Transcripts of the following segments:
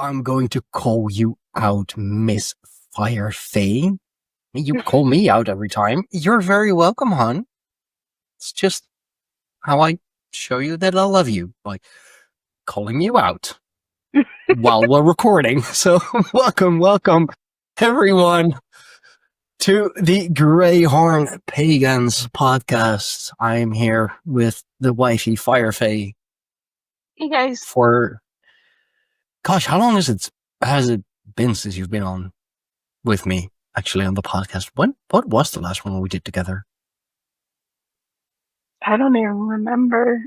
I'm going to call you out, Miss FireFae. You call me out every time. You're very welcome, hon. It's just how I show you that I love you, by calling you out while we're recording. So welcome, everyone, to the Greyhorn Pagans podcast. I'm here with the wifey FireFae. Hey guys. Gosh, how long has it been since you've been on with me, actually, on the podcast? What was the last one we did together? I don't even remember.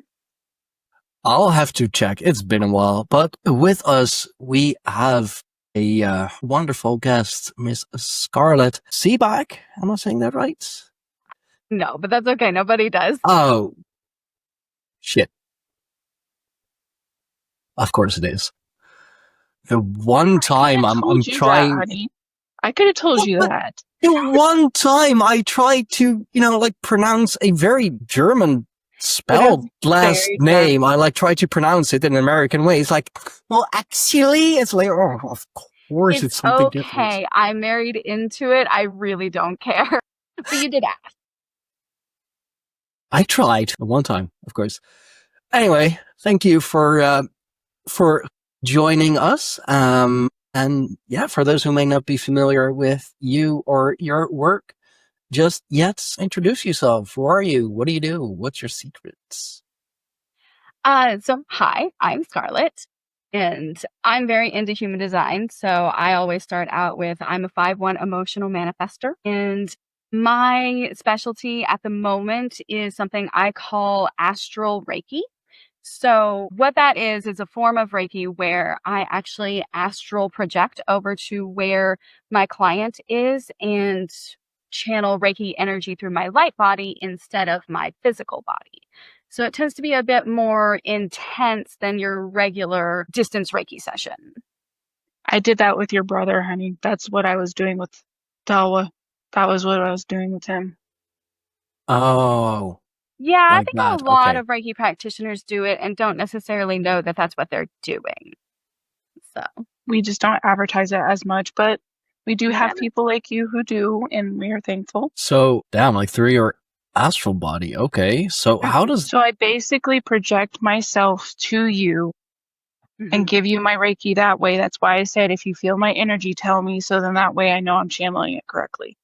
I'll have to check. It's been a while. But with us, we have a wonderful guest, Miss Scarlett Seaback. Am I saying that right? No, but that's okay. Nobody does. Oh, shit. Of course it is. The one time I'm trying... honey. I could have told you that. The one time I tried to, pronounce a very German spelled last name. I tried to pronounce it in an American way. It's like, well, actually, it's like, oh, of course it's something different. Okay, I married into it. I really don't care. But you did ask. I tried one time, of course. Anyway, thank you for joining us. And yeah, for those who may not be familiar with you or your work, just introduce yourself. Who are you? What do you do? What's your secrets? So hi, I'm Scarlett, and I'm very into human design. So I always start out with, I'm a 5/1 emotional manifester, and my specialty at the moment is something I call Astral Reiki. So what that is a form of Reiki where I actually astral project over to where my client is and channel Reiki energy through my light body instead of my physical body. So it tends to be a bit more intense than your regular distance Reiki session. I did that with your brother, honey. That's what I was doing with Dawa. That was what I was doing with him. Oh. Yeah, I think a lot of Reiki practitioners do it and don't necessarily know that that's what they're doing. So we just don't advertise it as much, but we do have people like you who do, and we are thankful. So, damn, through your astral body. Okay, so how does... So I basically project myself to you and give you my Reiki that way. That's why I said, if you feel my energy, tell me, so then that way I know I'm channeling it correctly.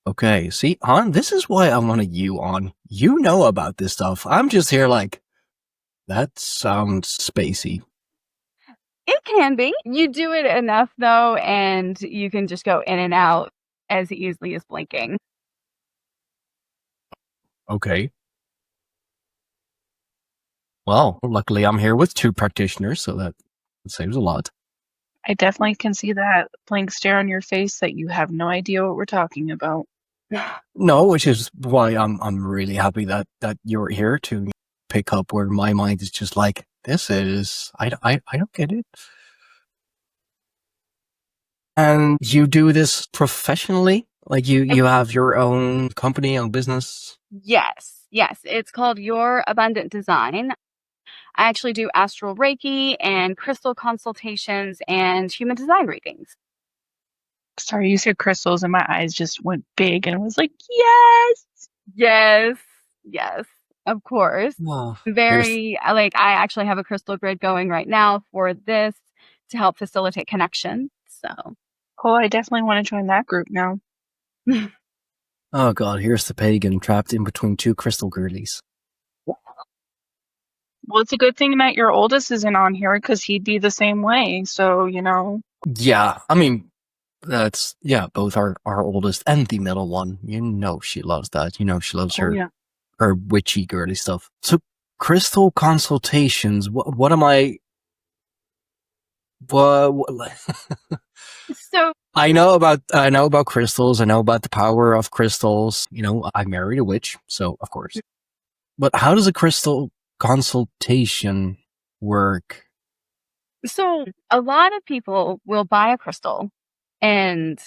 Okay, see, hon, this is why I wanted you on. You know about this stuff. I'm just here like, that sounds spacey. It can be. You do it enough, though, and you can just go in and out as easily as blinking. Okay. Well, luckily I'm here with 2 practitioners, so that saves a lot. I definitely can see that blank stare on your face that you have no idea what we're talking about. No, which is why I'm really happy that you're here to pick up where my mind is just like, this is... I don't get it. And you do this professionally? Like you have your own company, own business? Yes. It's called Your Abundant Design. I actually do Astral Reiki and crystal consultations and human design readings. Sorry, you said crystals and my eyes just went big and I was like, yes, of course. Well, I actually have a crystal grid going right now for this to help facilitate connection. So, I definitely want to join that group now. Oh God, here's the pagan trapped in between 2 crystal girlies. Well, it's a good thing that your oldest isn't on here because he'd be the same way. So, Yeah, I mean, both our oldest and the middle one. She loves that. She loves her witchy girly stuff. So crystal consultations. What am I? What? So I know about crystals. I know about the power of crystals. I married a witch, so of course. But how does a crystal consultation work? So a lot of people will buy a crystal and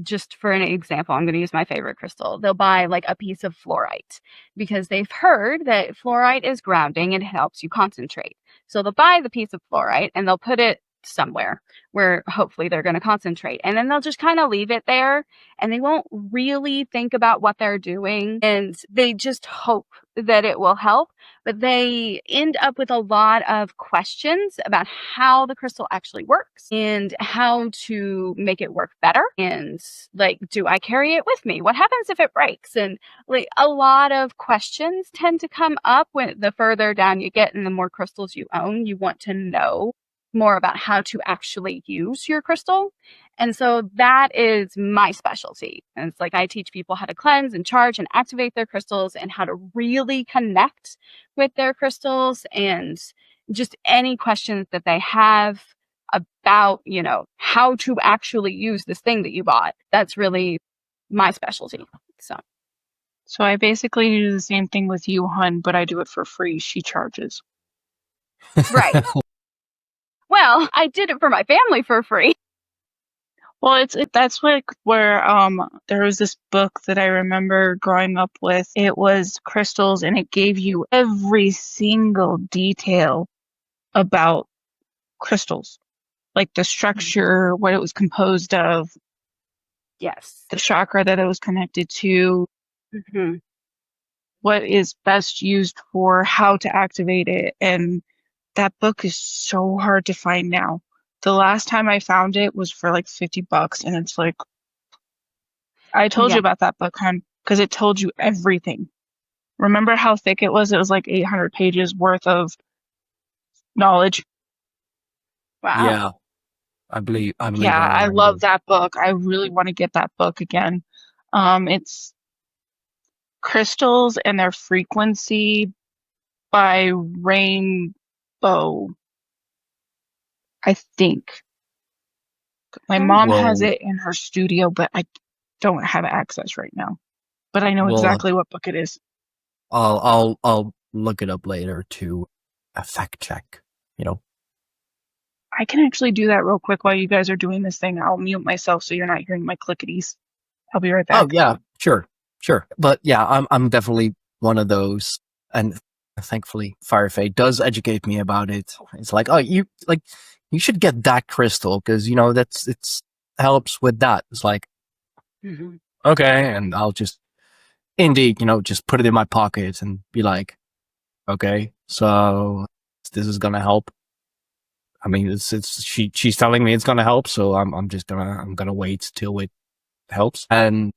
just for an example, I'm going to use my favorite crystal. They'll buy like a piece of fluorite because they've heard that fluorite is grounding and helps you concentrate. So they'll buy the piece of fluorite and they'll put it somewhere where hopefully they're going to concentrate. And then they'll just kind of leave it there and they won't really think about what they're doing. And they just hope that it will help. But they end up with a lot of questions about how the crystal actually works and how to make it work better. And like, do I carry it with me? What happens if it breaks? And like a lot of questions tend to come up when the further down you get and the more crystals you own, you want to know more about how to actually use your crystal. And so that is my specialty. And it's like I teach people how to cleanse and charge and activate their crystals and how to really connect with their crystals and just any questions that they have about, you know, how to actually use this thing that you bought. That's really my specialty. So I basically do the same thing with you, hun, but I do it for free. She charges. Right. Well, I did it for my family for free. Well, that's like where there was this book that I remember growing up with. It was crystals, and it gave you every single detail about crystals, like the structure, what it was composed of, Yes. the chakra that it was connected to, Mm-hmm. what is best used for, how to activate it, and that book is so hard to find now. The last time I found it was for like $50, and it's like, I told you about that book, hon, because it told you everything. Remember how thick it was? It was like 800 pages worth of knowledge. Wow. Yeah, I believe. Yeah, I love that book. I really want to get that book again. It's Crystals and Their Frequency by Rainbow, I think. My mom has it in her studio, but I don't have access right now. But I know exactly what book it is. I'll look it up later to a fact check. You know, I can actually do that real quick while you guys are doing this thing. I'll mute myself so you're not hearing my clickities. I'll be right back. Oh yeah, sure. But yeah, I'm definitely one of those, and thankfully FireFae does educate me about it. It's like, oh, you should get that crystal because you know it's helps with that. It's like, okay, and I'll just indeed, you know, just put it in my pocket and be like, okay, so this is gonna help. I mean, she's telling me it's gonna help, so I'm gonna wait till it helps. And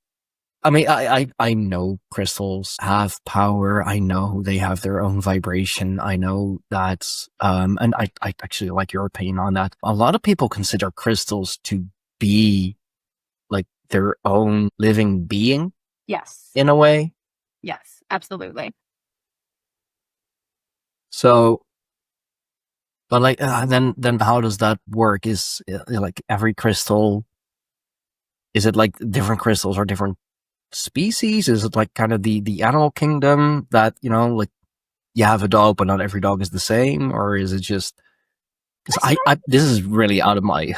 I mean, I know crystals have power. I know they have their own vibration. I know that, and I actually like your opinion on that. A lot of people consider crystals to be like their own living being. Yes. In a way. Yes, absolutely. So, but like, then how does that work? Is like every crystal, is it like different crystals are different species? Is it like kind of the animal kingdom that, you know, like you have a dog, but not every dog is the same? Or is it just, because this is really out of my,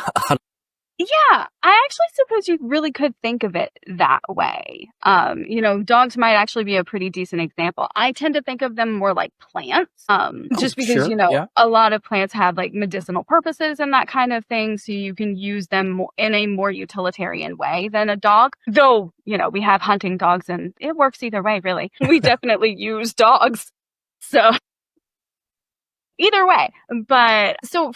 Yeah, I actually suppose you really could think of it that way. You know, dogs might actually be a pretty decent example. I tend to think of them more like plants, just because, sure, you know, yeah. a lot of plants have like medicinal purposes and that kind of thing. So you can use them in a more utilitarian way than a dog. Though, you know, we have hunting dogs and it works either way, really. We definitely use dogs. So either way, but so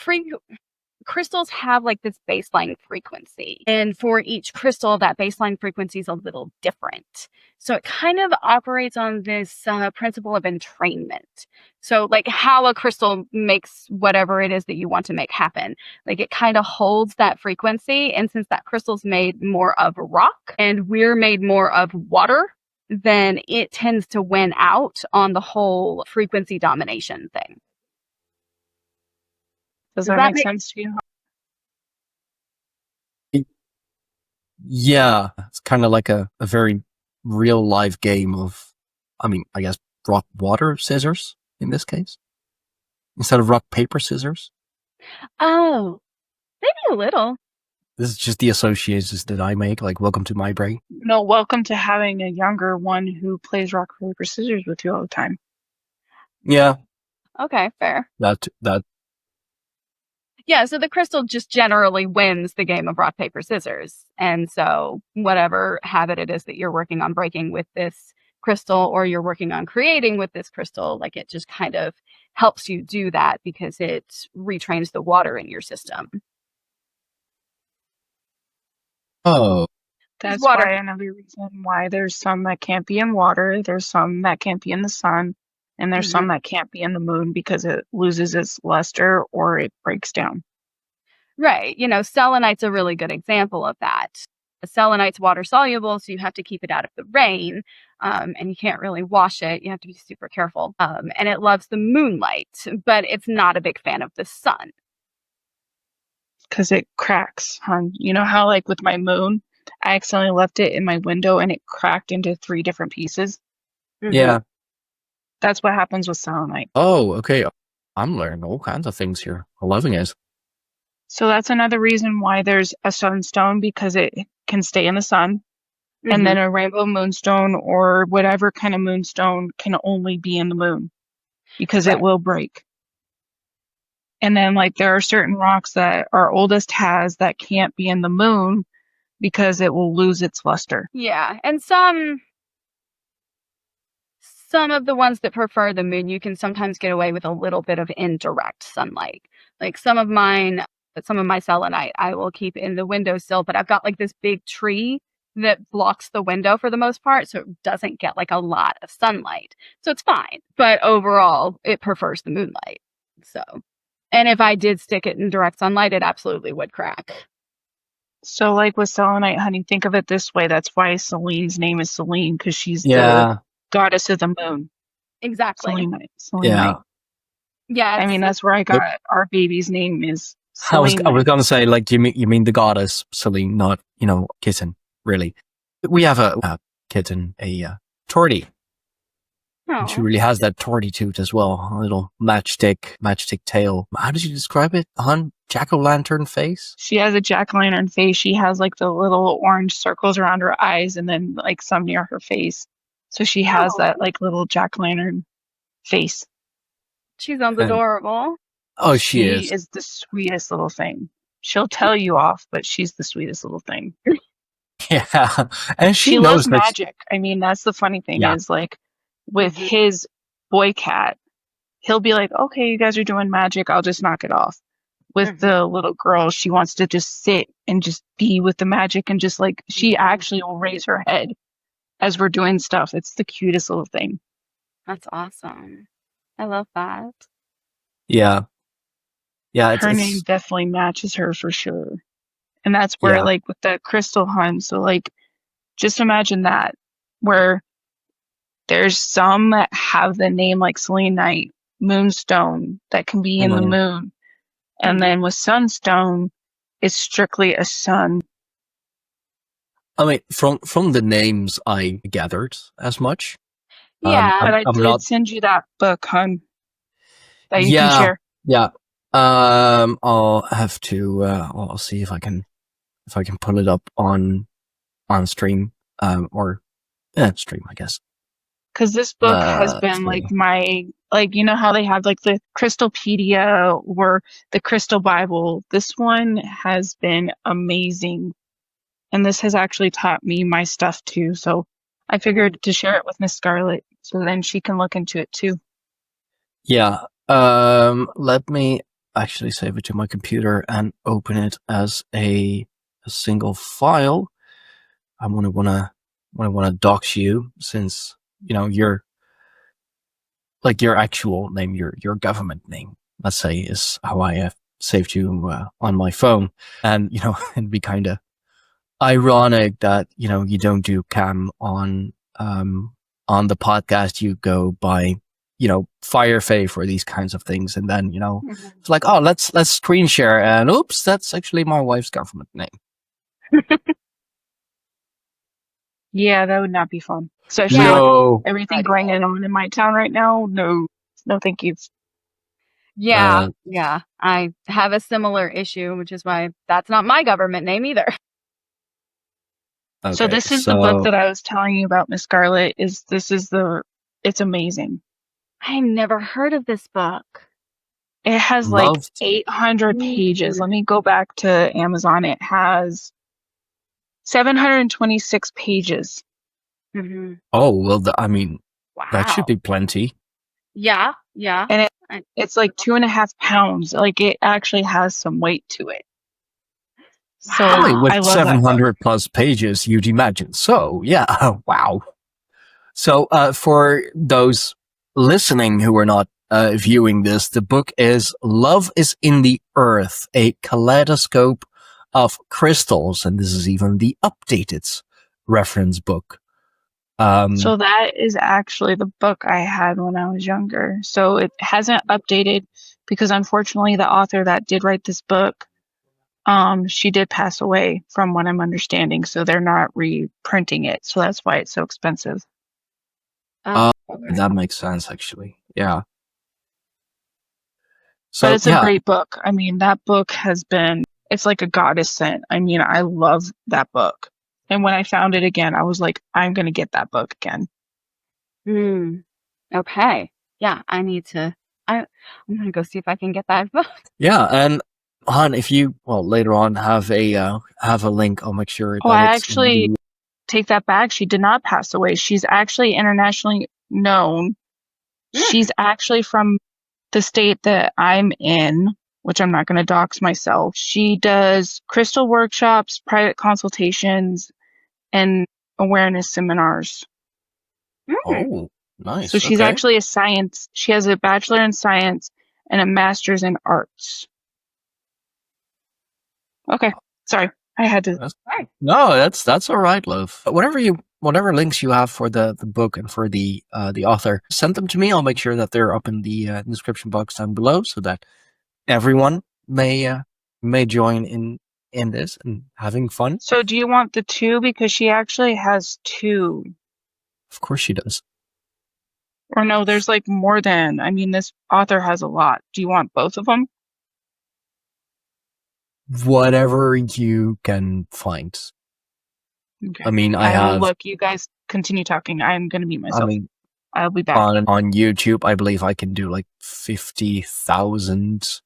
crystals have like this baseline frequency. And for each crystal, that baseline frequency is a little different. So it kind of operates on this principle of entrainment. So like how a crystal makes whatever it is that you want to make happen. Like it kind of holds that frequency. And since that crystal's made more of rock and we're made more of water, then it tends to win out on the whole frequency domination thing. Does that make sense to you? Yeah, it's kind of like a very real life game of, I mean, I guess rock, water, scissors in this case, instead of rock, paper, scissors. Oh, maybe a little. This is just the associations that I make. Like, welcome to my brain. No, welcome to having a younger one who plays rock, paper, scissors with you all the time. Yeah, Okay, fair. that. Yeah, so the crystal just generally wins the game of rock, paper, scissors. And so whatever habit it is that you're working on breaking with this crystal or you're working on creating with this crystal, like it just kind of helps you do that because it retrains the water in your system. Oh, That's water. why another reason why there's some that can't be in water, there's some that can't be in the sun, and there's some that can't be in the moon because it loses its luster or it breaks down. Right. You know, selenite's a really good example of that. Selenite's water soluble, so you have to keep it out of the rain, and you can't really wash it. You have to be super careful. And it loves the moonlight, but it's not a big fan of the sun. Because it cracks, hon. You know how, like, with my moon, I accidentally left it in my window and it cracked into 3 different pieces? yeah. That's what happens with selenite. Oh, okay. I'm learning all kinds of things here. I'm loving it. So that's another reason why there's a sunstone, because it can stay in the sun. And then a rainbow moonstone or whatever kind of moonstone can only be in the moon because it will break. And then, like, there are certain rocks that our oldest has that can't be in the moon because it will lose its luster. Yeah, and some of the ones that prefer the moon, you can sometimes get away with a little bit of indirect sunlight. Like some of my selenite, I will keep in the windowsill, but I've got like this big tree that blocks the window for the most part, so it doesn't get like a lot of sunlight. So it's fine, but overall, it prefers the moonlight. So, and if I did stick it in direct sunlight, it absolutely would crack. So, like with selenite, honey, think of it this way. That's why Selene's name is Selene, because she's the Yeah. goddess of the moon. Exactly. Selenite. Yeah. Yeah. I mean, that's where I got our baby's name is I was Selene. gonna say, like, you mean the goddess Celine, not, kitten, really. We have a kitten, a tortie. And she really has that tortie toot as well. A little matchstick tail. How did you describe it, hon? Jack-o'-lantern face? She has a jack-o'-lantern face. She has like the little orange circles around her eyes and then like some near her face. So she has that like little jack-o'-lantern face. She sounds adorable. Oh, she is the sweetest little thing. She'll tell you off, but she's the sweetest little thing. Yeah. And she loves knows magic. I mean, that's the funny thing is, like, with his boy cat, he'll be like, okay, you guys are doing magic, I'll just knock it off. With the little girl, she wants to just sit and just be with the magic and just like, she actually will raise her head as we're doing stuff. It's the cutest little thing. That's awesome. I love that. Yeah. Yeah. Her name definitely matches her for sure. And that's where, like, with the crystal hunt, so, like, just imagine that, where there's some that have the name like selenite, moonstone, that can be in the moon. And then with sunstone, it's strictly a sun. I mean, from the names, I gathered as much. Yeah. But I did send you that book, hon, that you can share. Yeah. I'll have to, I'll see if I can pull it up on stream, or stream, I guess. Because this book has been like my, like, you know how they have like the Crystalpedia or the Crystal Bible. This one has been amazing. And this has actually taught me my stuff too. So I figured to share it with Miss Scarlett so then she can look into it too. Yeah. Let me actually save it to my computer and open it as a single file. I wanna dox you, since your actual name, your government name, let's say, is how I have saved you on my phone. And it'd be kind of ironic that you don't do cam on the podcast. You go by FireFae for these kinds of things, and then it's like, oh, let's screen share, and oops, that's actually my wife's government name. Yeah, that would not be fun. Especially No. everything going on in my town right now. No, thank you. Yeah, yeah. I have a similar issue, which is why that's not my government name either. So Okay, this is the book that I was telling you about, Miss Scarlett. It's amazing. I never heard of this book. It has like loved. 800 pages. Let me go back to Amazon. It has 726 pages. Mhm. Oh well, I mean, that should Wow. be plenty. Yeah, yeah. And I- it's like 2.5 pounds. Like it actually has some weight to it. So Wow. I mean, with I love that book. 700 plus pages, you'd imagine. So yeah, wow. So for those listening who are not viewing this, the book is Love is in the Earth, a kaleidoscope of crystals. And this is even the updated reference book. So that is actually the book I had when I was younger. So it hasn't updated because unfortunately the author that did write this book, she did pass away from what I'm understanding. So they're not reprinting it. So that's why it's so expensive. Oh, okay. that makes sense, actually. Yeah. But So it's a yeah, great book. I mean, that book it's like a goddess sent. I mean, I love that book. And when I found it again, I was like, I'm going to get that book again. Hmm. Okay. Yeah, I'm gonna go see if I can get that book. yeah, and Han, if you later on have a link, I'll make sure Oh, that I it's actually take that back. She did not pass away. She's actually internationally known. She's actually from the state that I'm in, which I'm not going to dox myself. She does crystal workshops, private consultations, and awareness seminars. Oh, nice. So she's Okay. actually she has a bachelor in science and a master's in arts. Okay, sorry. I had to. No, that's all right, love. Whatever links you have for the book and for the author, send them to me. I'll make sure that they're up in the description box down below, so that everyone may join in this and having fun. So do you want the two? Because she actually has two. Of course, she does. Or no, there's like more than. I mean, this author has a lot. Do you want both of them? Whatever you can find. Okay. I mean, I will look. You guys continue talking. I'm going to mute myself. I'll be back. On YouTube, I believe I can do like 50,000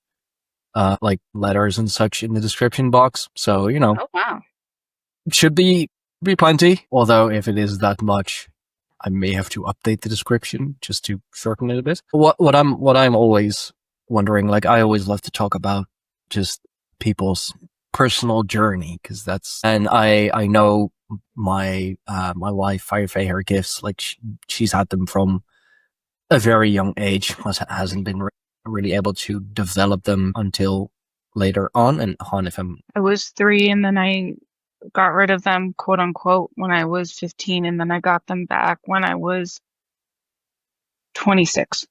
like letters and such in the description box. So Oh wow. should be plenty. Although if it is that much, I may have to update the description just to shorten it a bit. What I'm always wondering, like I always love to talk about just people's personal journey, because and I know my my wife FireFae, her gifts, like she's had them from a very young age, hasn't been really able to develop them until later on. And Han, if I'm I was 3 and then I got rid of them, quote unquote, when I was 15, and then I got them back when I was 26.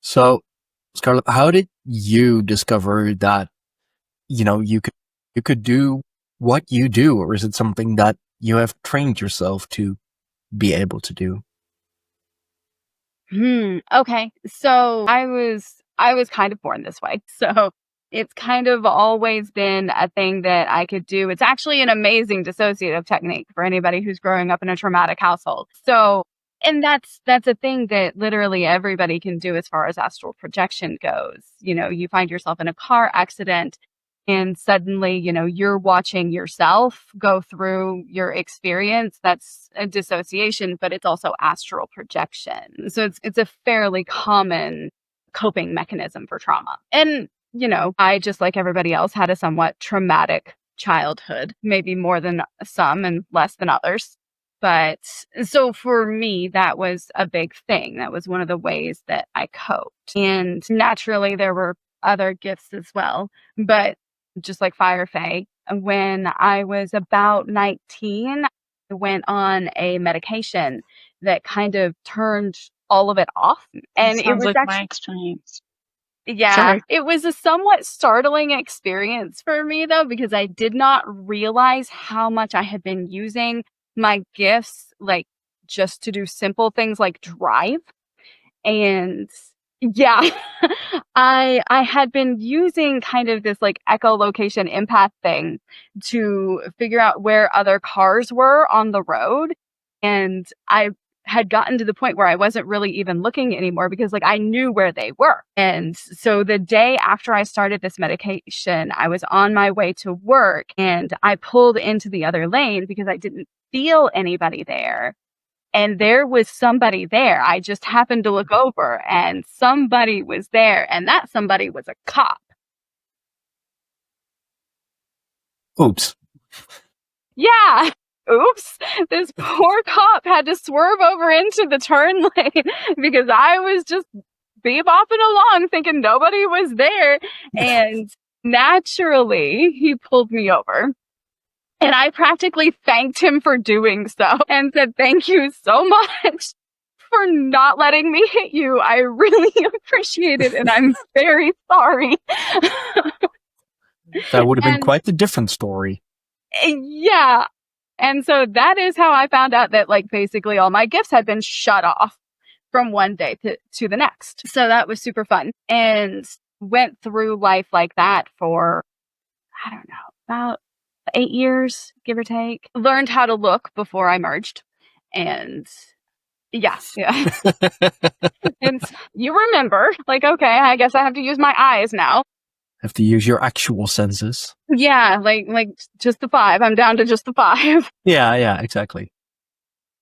So, Scarlett, how did you discover that you could do what you do, or is it something that you have trained yourself to be able to do? Okay. So I was kind of born this way. So it's kind of always been a thing that I could do. It's actually an amazing dissociative technique for anybody who's growing up in a traumatic household. So, and that's a thing that literally everybody can do as far as astral projection goes. You find yourself in a car accident and suddenly, you're watching yourself go through your experience. That's a dissociation, but it's also astral projection. So it's a fairly common coping mechanism for trauma. And, I, just like everybody else, had a somewhat traumatic childhood, maybe more than some and less than others. But so for me, that was a big thing. That was one of the ways that I coped. And naturally, there were other gifts as well. But just like FireFae, when I was about 19, I went on a medication that kind of turned all of it off. And it Sounds was like actually, my experience. yeah, Sorry. it was a somewhat startling experience for me, though, because I did not realize how much I had been using my gifts, like just to do simple things like drive. And yeah, I had been using kind of this like echolocation empath thing to figure out where other cars were on the road. And I had gotten to the point where I wasn't really even looking anymore because like I knew where they were. And so the day after I started this medication, I was on my way to work and I pulled into the other lane because I didn't feel anybody there. And there was somebody there. I just happened to look over and somebody was there. And that somebody was a cop. Oops. Yeah. Oops. This poor cop had to swerve over into the turn lane because I was just bebopping along thinking nobody was there. And naturally, he pulled me over. And I practically thanked him for doing so and said, thank you so much for not letting me hit you. I really appreciate it. And I'm very sorry. That would have been quite the different story. Yeah. And so that is how I found out that like basically all my gifts had been shut off from one day to the next. So that was super fun and went through life like that for, I don't know, about 8 years, give or take. Learned how to look before I merged. And yeah. And you remember, like, okay, I guess I have to use my eyes now. Have to use your actual senses. Yeah, like just the 5. I'm down to just the 5. Yeah, exactly.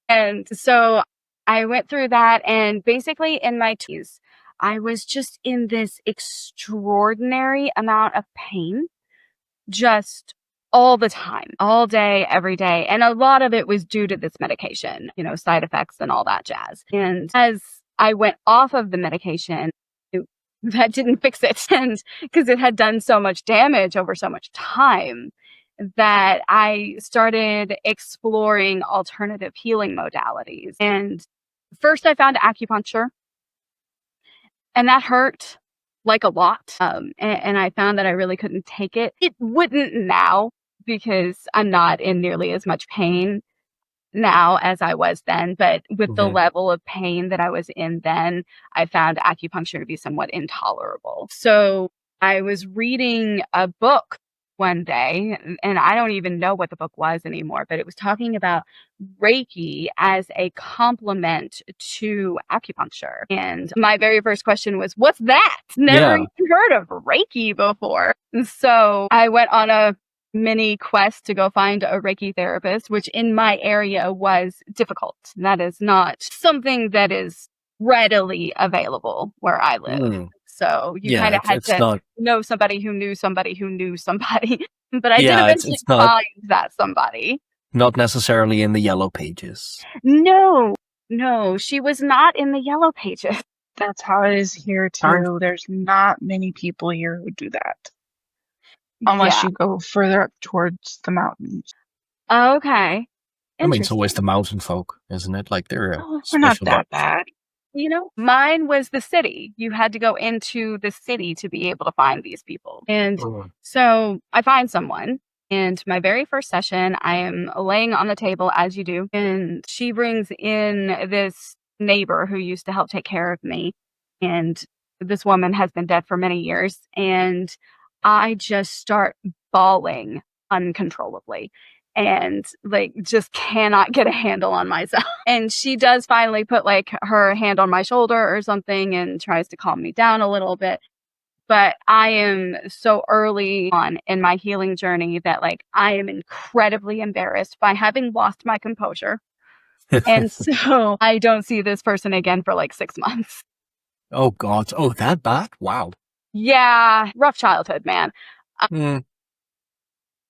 And so I went through that, and basically in my 20s, I was just in this extraordinary amount of pain, just all the time, all day, every day. And a lot of it was due to this medication, you know, side effects and all that jazz. And as I went off of the medication, that didn't fix it. And because it had done so much damage over so much time, that I started exploring alternative healing modalities. And first I found acupuncture, and that hurt like a lot. And I found that I really couldn't take it. It wouldn't now because I'm not in nearly as much pain now as I was then. But with the level of pain that I was in then, I found acupuncture to be somewhat intolerable. So I was reading a book one day, and I don't even know what the book was anymore, but it was talking about Reiki as a complement to acupuncture. And my very first question was, what's that? Never even heard of Reiki before. So I went on a mini quest to go find a Reiki therapist, which in my area was difficult. That is not something that is readily available where I live. So you kind of had to know somebody who knew somebody who knew somebody. But I did eventually find that somebody. Not necessarily in the yellow pages. No, she was not in the yellow pages. That's how it is here too. There's not many people here who do that. Unless you go further up towards the mountains. Okay. I mean, it's always the mountain folk, isn't it? Like they're not that bad. You know, mine was the city. You had to go into the city to be able to find these people. And so I find someone. And my very first session, I am laying on the table as you do. And she brings in this neighbor who used to help take care of me. And this woman has been dead for many years. And I just start bawling uncontrollably. And like just cannot get a handle on myself. And she does finally put like her hand on my shoulder or something and tries to calm me down a little bit. But I am so early on in my healing journey that like I am incredibly embarrassed by having lost my composure. And so I don't see this person again for like 6 months. Oh God. Oh, that bad? Wow. Yeah. Rough childhood, man.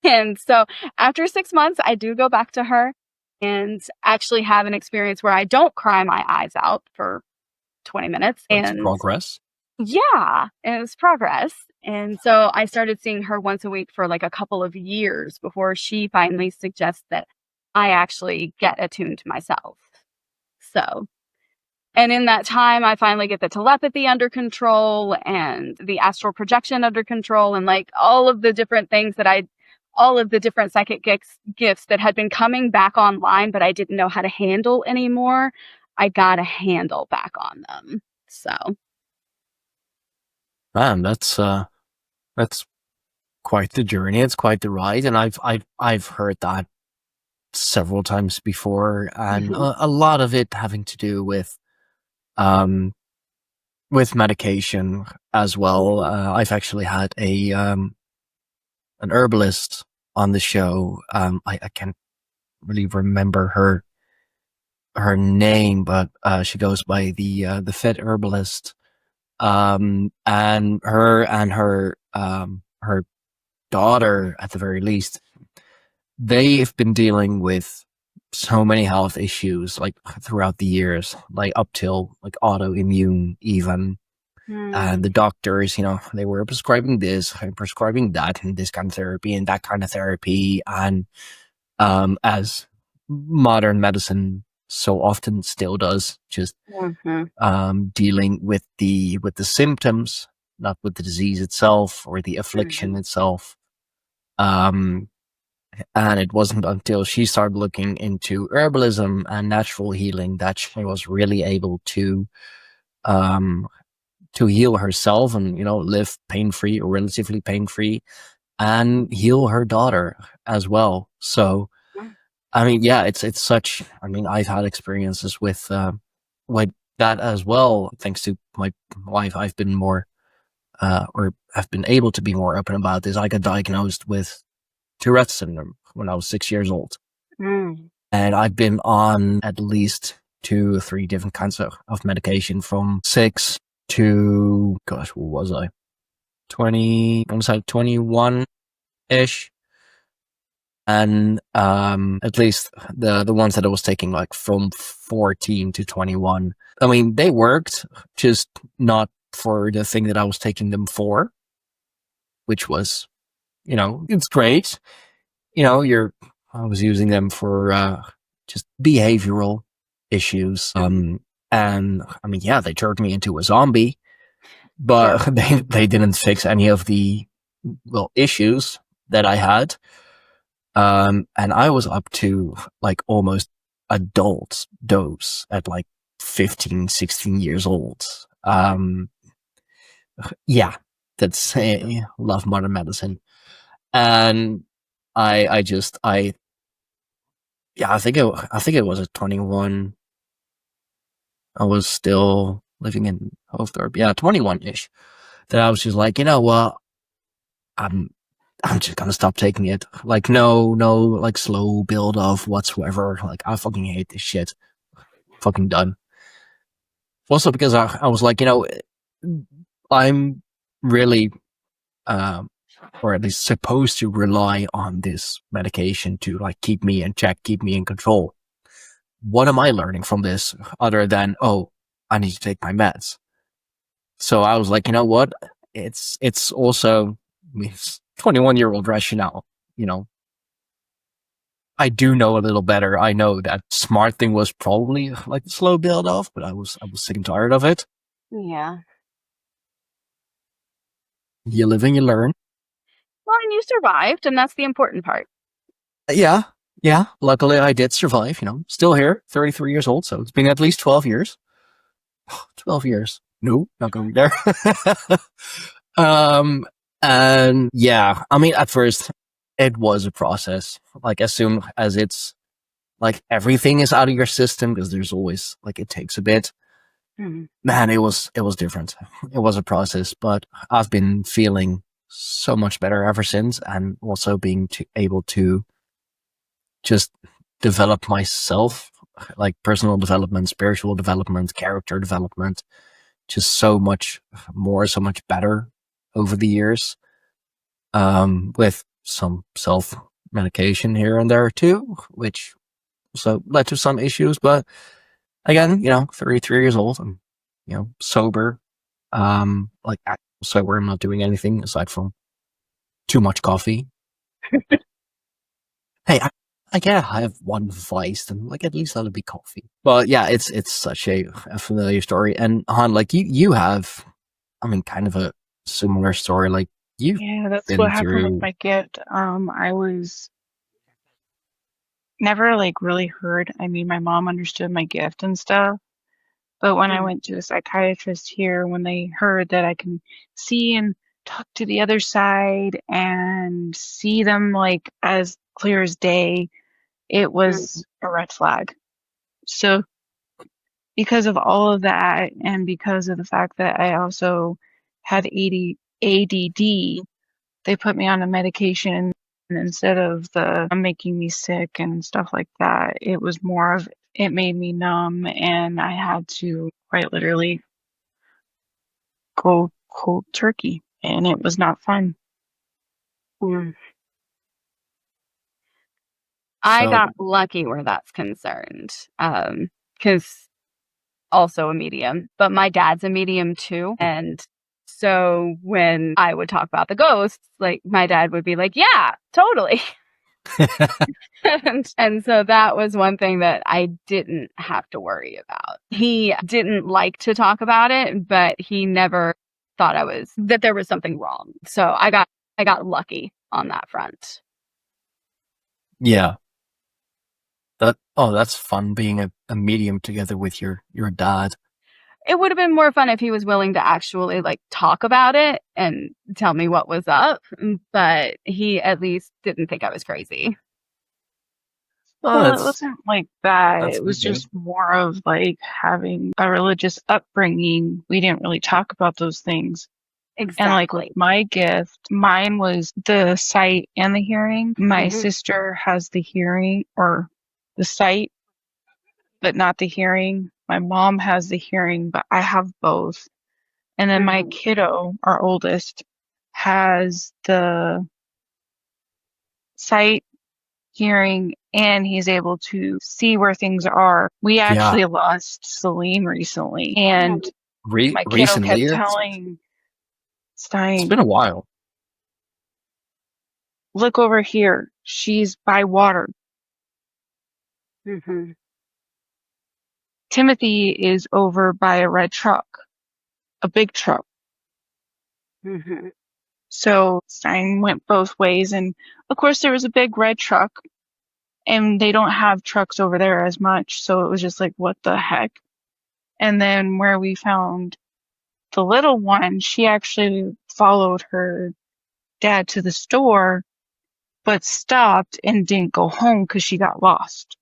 And so after 6 months, I do go back to her and actually have an experience where I don't cry my eyes out for 20 minutes. That's progress. Yeah, it was progress. And so I started seeing her once a week for like a couple of years before she finally suggests that I actually get attuned to myself. So, and in that time, I finally get the telepathy under control and the astral projection under control and like all of the different things that all of the different psychic gifts that had been coming back online, but I didn't know how to handle anymore. I got a handle back on them. So Man, that's quite the journey. It's quite the ride, and I've heard that several times before, and a lot of it having to do um with medication as well. I've actually had an herbalist on the show. I can't really remember her name, but she goes by the Fed herbalist. And her daughter, at the very least, they've been dealing with so many health issues like throughout the years, like up till like autoimmune even. And the doctors, they were prescribing this and prescribing that and this kind of therapy and that kind of therapy. And as modern medicine so often still does, just dealing with the symptoms, not with the disease itself or the affliction itself. And it wasn't until she started looking into herbalism and natural healing that she was really able to heal herself and live pain-free or relatively pain-free, and heal her daughter as well. So I mean, yeah, it's such. I mean, I've had experiences with that as well. Thanks to my wife, I've been more, or I've been able to be more open about this. I got diagnosed with Tourette's syndrome when I was 6 years old, and I've been on at least 2 or 3 different kinds of medication from 6 to, gosh, what was I? 20, almost like 21 ish. And at least the ones that I was taking, like from 14 to 21, I mean, they worked, just not for the thing that I was taking them for, which was, it's great. I was using them for just behavioral issues. And I mean, yeah, they turned me into a zombie, but they didn't fix any of the issues that I had. And I was up to like almost adult dose at like 15, 16 years old. Yeah, that's love modern medicine. And I think it was at 21. I was still living in Hoofddorp. Yeah, 21-ish. That I was just like, what? I'm just gonna stop taking it. Like, no, like slow build of whatsoever. Like, I fucking hate this shit. Fucking done. Also because I was like, I'm really, or at least supposed to rely on this medication to like keep me in check, keep me in control. What am I learning from this other than, oh, I need to take my meds? So I was like, you know what? It's also 21-year-old rationale, I do know a little better. I know that smart thing was probably like a slow build off, but I was sick and tired of it. yeah. You live and you learn. Well, and you survived, and that's the important part. Yeah. Luckily, I did survive. Still here, 33 years old, so it's been at least 12 years. 12 years. No, not going there. And yeah, I mean, at first, it was a process. Like, as soon as it's like everything is out of your system, because there's always like it takes a bit. Man, it was different. It was a process, but I've been feeling so much better ever since, and also being able to just develop myself, like personal development, spiritual development, character development, just so much more, so much better over the years. With some self medication here and there too, which also led to some issues. But again, 33 years old, I'm, sober. Like sober, I'm not doing anything aside from too much coffee. Hey, I have one vice, and like at least that'll be coffee. But yeah, it's such a familiar story. And Han, like you have, I mean, kind of a similar story. Like Yeah, that's what happened with my gift. I was never like really heard. I mean, my mom understood my gift and stuff, But when I went to a psychiatrist here, when they heard that I can see and talk to the other side and see them like as clear as day, it was a red flag. So because of all of that, and because of the fact that I also had ADD, they put me on a medication, and instead of the making me sick and stuff like that, it was more of it made me numb, and I had to quite literally go cold turkey, and it was not fun. I So, got lucky where that's concerned. Because also a medium, but my dad's a medium too. And so when I would talk about the ghosts, like my dad would be like, yeah, totally. and so that was one thing that I didn't have to worry about. He didn't like to talk about it, but he never thought that there was something wrong. So I got lucky on that front. yeah. That's fun being a medium together with your dad. It would have been more fun if he was willing to actually like talk about it and tell me what was up, but he at least didn't think I was crazy. Well, it wasn't like that. that's It was good. just more of like having a religious upbringing. We didn't really talk about those things. Exactly. And like with my gift, mine was the sight and the hearing. My Mhm. sister has the hearing or the sight, but not the hearing. My mom has the hearing, but I have both. And then my kiddo, our oldest, has the sight, hearing, and he's able to see where things are. We actually lost Celine recently, and my kiddo kept Recently, telling it's Stein, been a while. look over here. She's by water. Timothy is over by a red truck, a big truck. So Stein went both ways, and of course there was a big red truck, and they don't have trucks over there as much, so it was just like, what the heck? And then where we found the little one, she actually followed her dad to the store, but stopped and didn't go home because she got lost.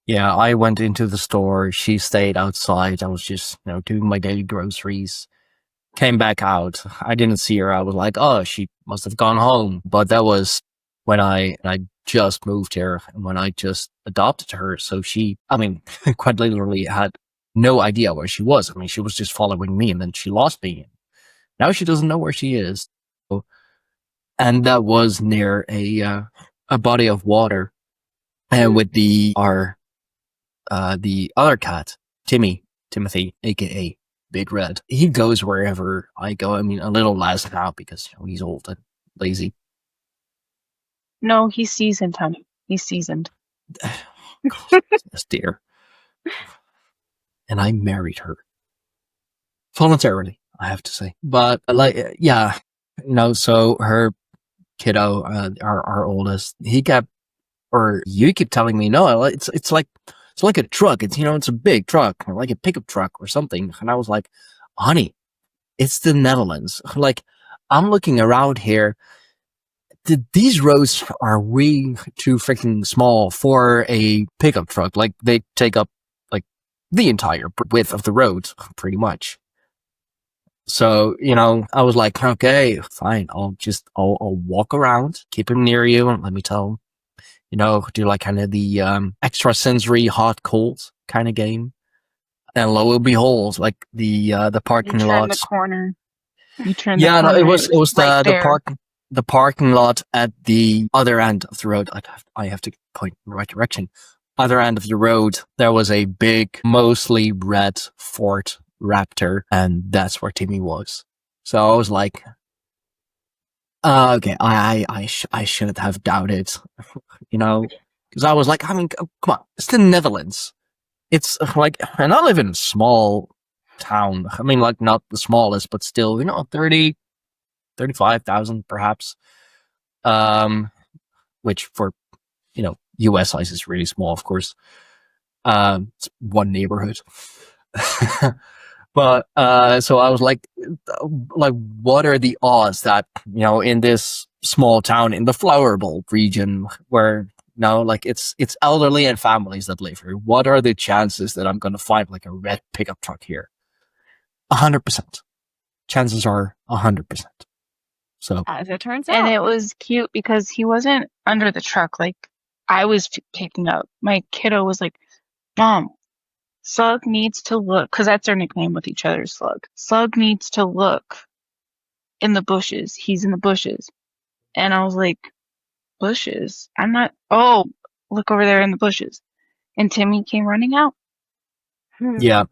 Yeah, I went into the store. She stayed outside. I was just, doing my daily groceries. Came back out. I didn't see her. I was like, oh, she must have gone home. But that was when I just moved here and when I just adopted her. So she, quite literally had no idea where she was. I mean, she was just following me and then she lost me. Now she doesn't know where she is. And that was near a body of water. And with the other cat, Timothy, aka Big Red. He goes wherever I go. I mean, a little less now because he's old and lazy. No, he's seasoned, honey. He's seasoned. Yes, dear. And I married her voluntarily, I have to say. But so her kiddo, our oldest, he kept, or you keep telling me, no, it's like a truck. It's a big truck, or like a pickup truck or something. And I was like, honey, it's the Netherlands. Like, I'm looking around here. These roads are way too freaking small for a pickup truck. Like, they take up like the entire width of the road, pretty much. So, I was like, okay, fine. I'll walk around, keep him near you, and let me tell him, do like kind of the extrasensory hot cold kind of game. And lo and behold, like the parking lot. The corner. You turn Yeah, the corner. no, it was right the parking lot at the other end of the road. I have to point in the right direction. Other end of the road, there was a big, mostly red Ford Raptor, and that's where Timmy was. So I was like, okay, I shouldn't have doubted, because I was like, come on, it's the Netherlands. It's like, and I live in a small town. I mean, like, not the smallest, but still, 35,000 perhaps. Which for, US size is really small, of course. It's one neighborhood. But so I was like, what are the odds that, you know, in this small town in the Flower Bowl region where, you know, like it's elderly and families that live here, what are the chances that I'm going to find like a red pickup truck here? 100%. Chances are 100%. So As it turns And out. it was cute because he wasn't under the truck like I was picking up. My kiddo was like, Mom, Slug needs to look, because that's their nickname with each other, Slug. Slug needs to look in the bushes. He's in the bushes. And I was like, bushes? I'm not, oh, look over there in the bushes. And Timmy came running out. yeah,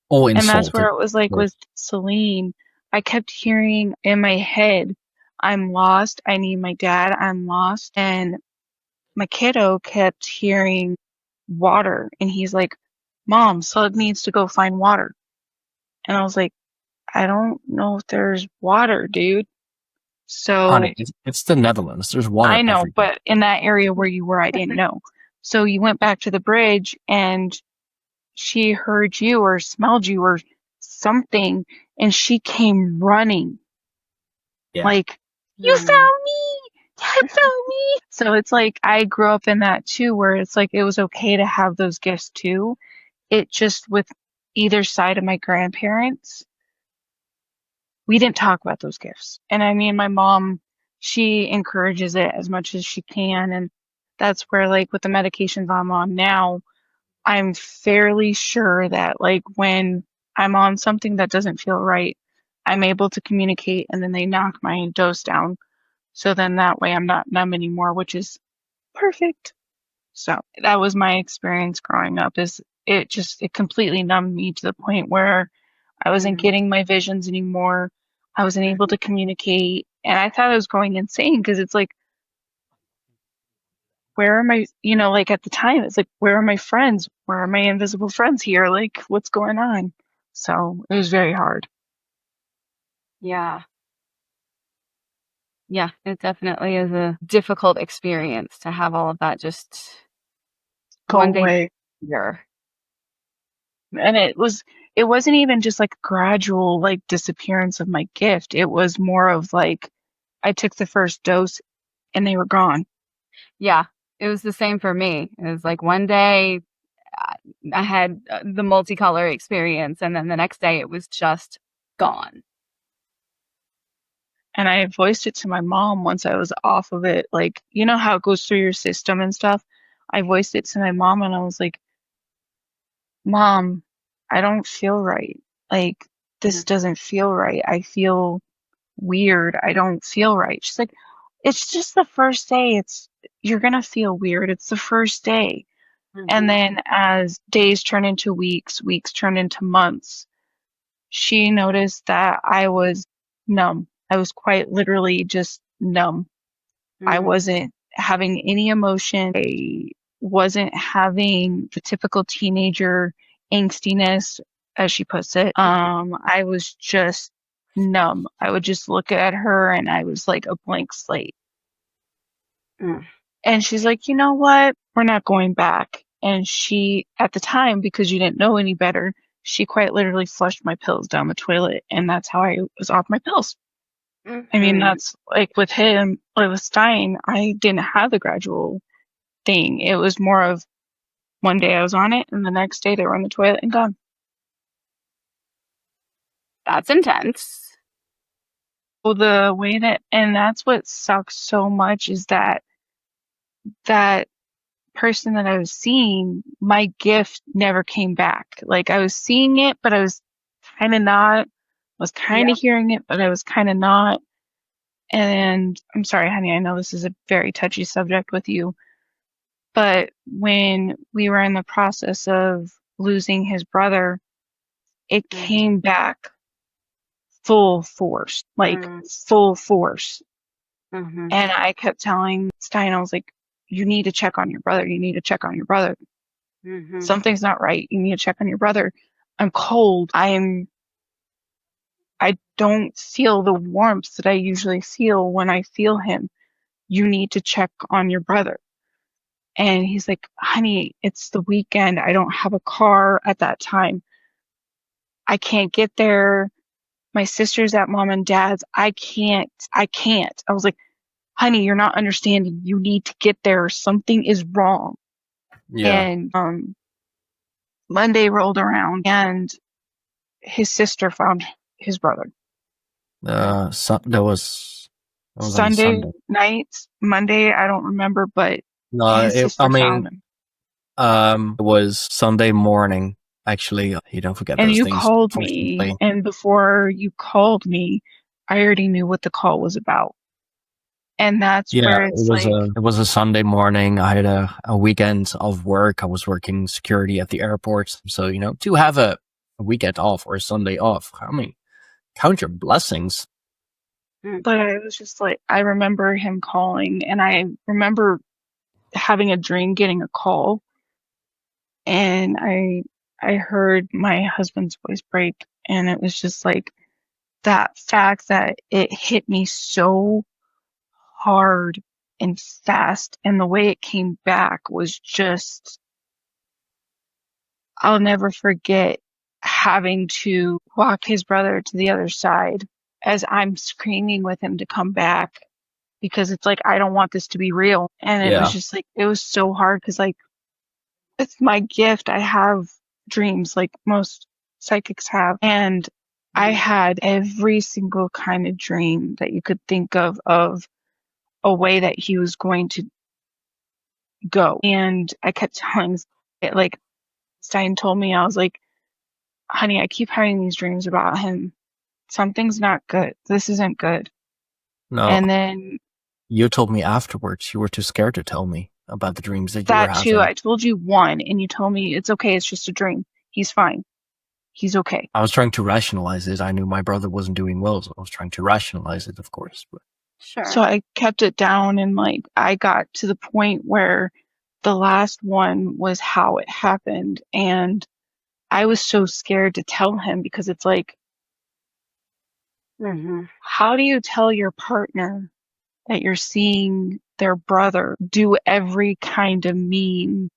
all And that's where insulted. it was like with Celine, I kept hearing in my head, I'm lost. I need my dad. I'm lost. And my kiddo kept hearing water. And he's like, Mom, Slug needs to go find water. And I was like, I don't know if there's water, dude. So Honey, it's the Netherlands. There's water I know, everywhere. but in that area where you were, I didn't know. So you went back to the bridge and she heard you or smelled you or something, and she came running. Yeah. Like, you found me! You found me! So it's like I grew up in that too, where it's like it was okay to have those gifts too. It just with either side of my grandparents, we didn't talk about those gifts. And I mean, my mom, she encourages it as much as she can. And that's where, like, with the medications I'm on now, I'm fairly sure that, like, when I'm on something that doesn't feel right, I'm able to communicate and then they knock my dose down. So then that way I'm not numb anymore, which is perfect. So that was my experience growing up is it completely numbed me to the point where I wasn't getting my visions anymore. I wasn't able to communicate. And I thought I was going insane because it's like, where are my, like at the time, it's like, where are my friends? Where are my invisible friends here? Like, what's going on? So it was very hard. Yeah. Yeah, it definitely is a difficult experience to have all of that just Go one day away. here. And it wasn't even just like a gradual like disappearance of my gift. It was more of like I took the first dose and they were gone. Yeah, it was the same for me. It was like one day I had the multicolor experience, and then the next day it was just gone. And I voiced it to my mom once I was off of it. Like, you know how it goes through your system and stuff? I voiced it to my mom and I was like, Mom, I don't feel right. Like, this doesn't feel right. I feel weird. I don't feel right. She's like, it's just the first day. You're gonna feel weird. It's the first day. And then as days turn into weeks, weeks turn into months, she noticed that I was numb. I was quite literally just numb. I wasn't having any emotion. I wasn't having the typical teenager angstiness, as she puts it. I was just numb. I would just look at her and I was like a blank slate. And she's like, you know what? We're not going back. And she, at the time, because you didn't know any better, she quite literally flushed my pills down the toilet. And that's how I was off my pills. I mean, that's like with him, like with Stein, I didn't have the gradual thing. It was more of one day I was on it and the next day they were on the toilet and gone. That's intense. Well, the way that, and that's what sucks so much is that person that I was seeing, my gift never came back. Like I was seeing it, but I was kind of not. I was kind of hearing it, but I was kind of not. And I'm sorry, honey, I know this is a very touchy subject with you, but when we were in the process of losing his brother, it came back full force, like full force. And I kept telling Stein, I was like, you need to check on your brother. You need to check on your brother. Something's not right. You need to check on your brother. I'm cold. I don't feel the warmth that I usually feel when I feel him. You need to check on your brother. And he's like, honey, it's the weekend. I don't have a car at that time. I can't get there. My sister's at mom and dad's. I can't. I was like, honey, you're not understanding. You need to get there. Something is wrong. Yeah. And Monday rolled around and his sister found his brother. That was on Sunday Sunday. night, Monday, I don't remember, but his sister found him. It was Sunday morning. Actually, you don't forget And those you things. called me, and before you called me, I already knew what the call was about. And that's where it's it was a Sunday morning. I had a weekend of work. I was working security at the airport. So, to have a weekend off or a Sunday off, I mean, count your blessings. But I was just like, I remember him calling, and I remember having a dream getting a call, and I heard my husband's voice break, and it was just like that fact that it hit me so hard and fast, and the way it came back was just, I'll never forget having to walk his brother to the other side as I'm screaming with him to come back, because it's like, I don't want this to be real. And it was just like, it was so hard because, like, it's my gift. I have dreams like most psychics have. And I had every single kind of dream that you could think of a way that he was going to go. And I kept telling it, like, Stein told me, I was like, honey, I keep having these dreams about him. Something's not good. This isn't good. No. And then you told me afterwards you were too scared to tell me about the dreams that you were having. That too, I told you one, and you told me it's okay. It's just a dream. He's fine. He's okay. I was trying to rationalize it. I knew my brother wasn't doing well, so I was trying to rationalize it, of course. But. Sure. So I kept it down, and like I got to the point where the last one was how it happened, and I was so scared to tell him, because it's like, how do you tell your partner that you're seeing their brother do every kind of mean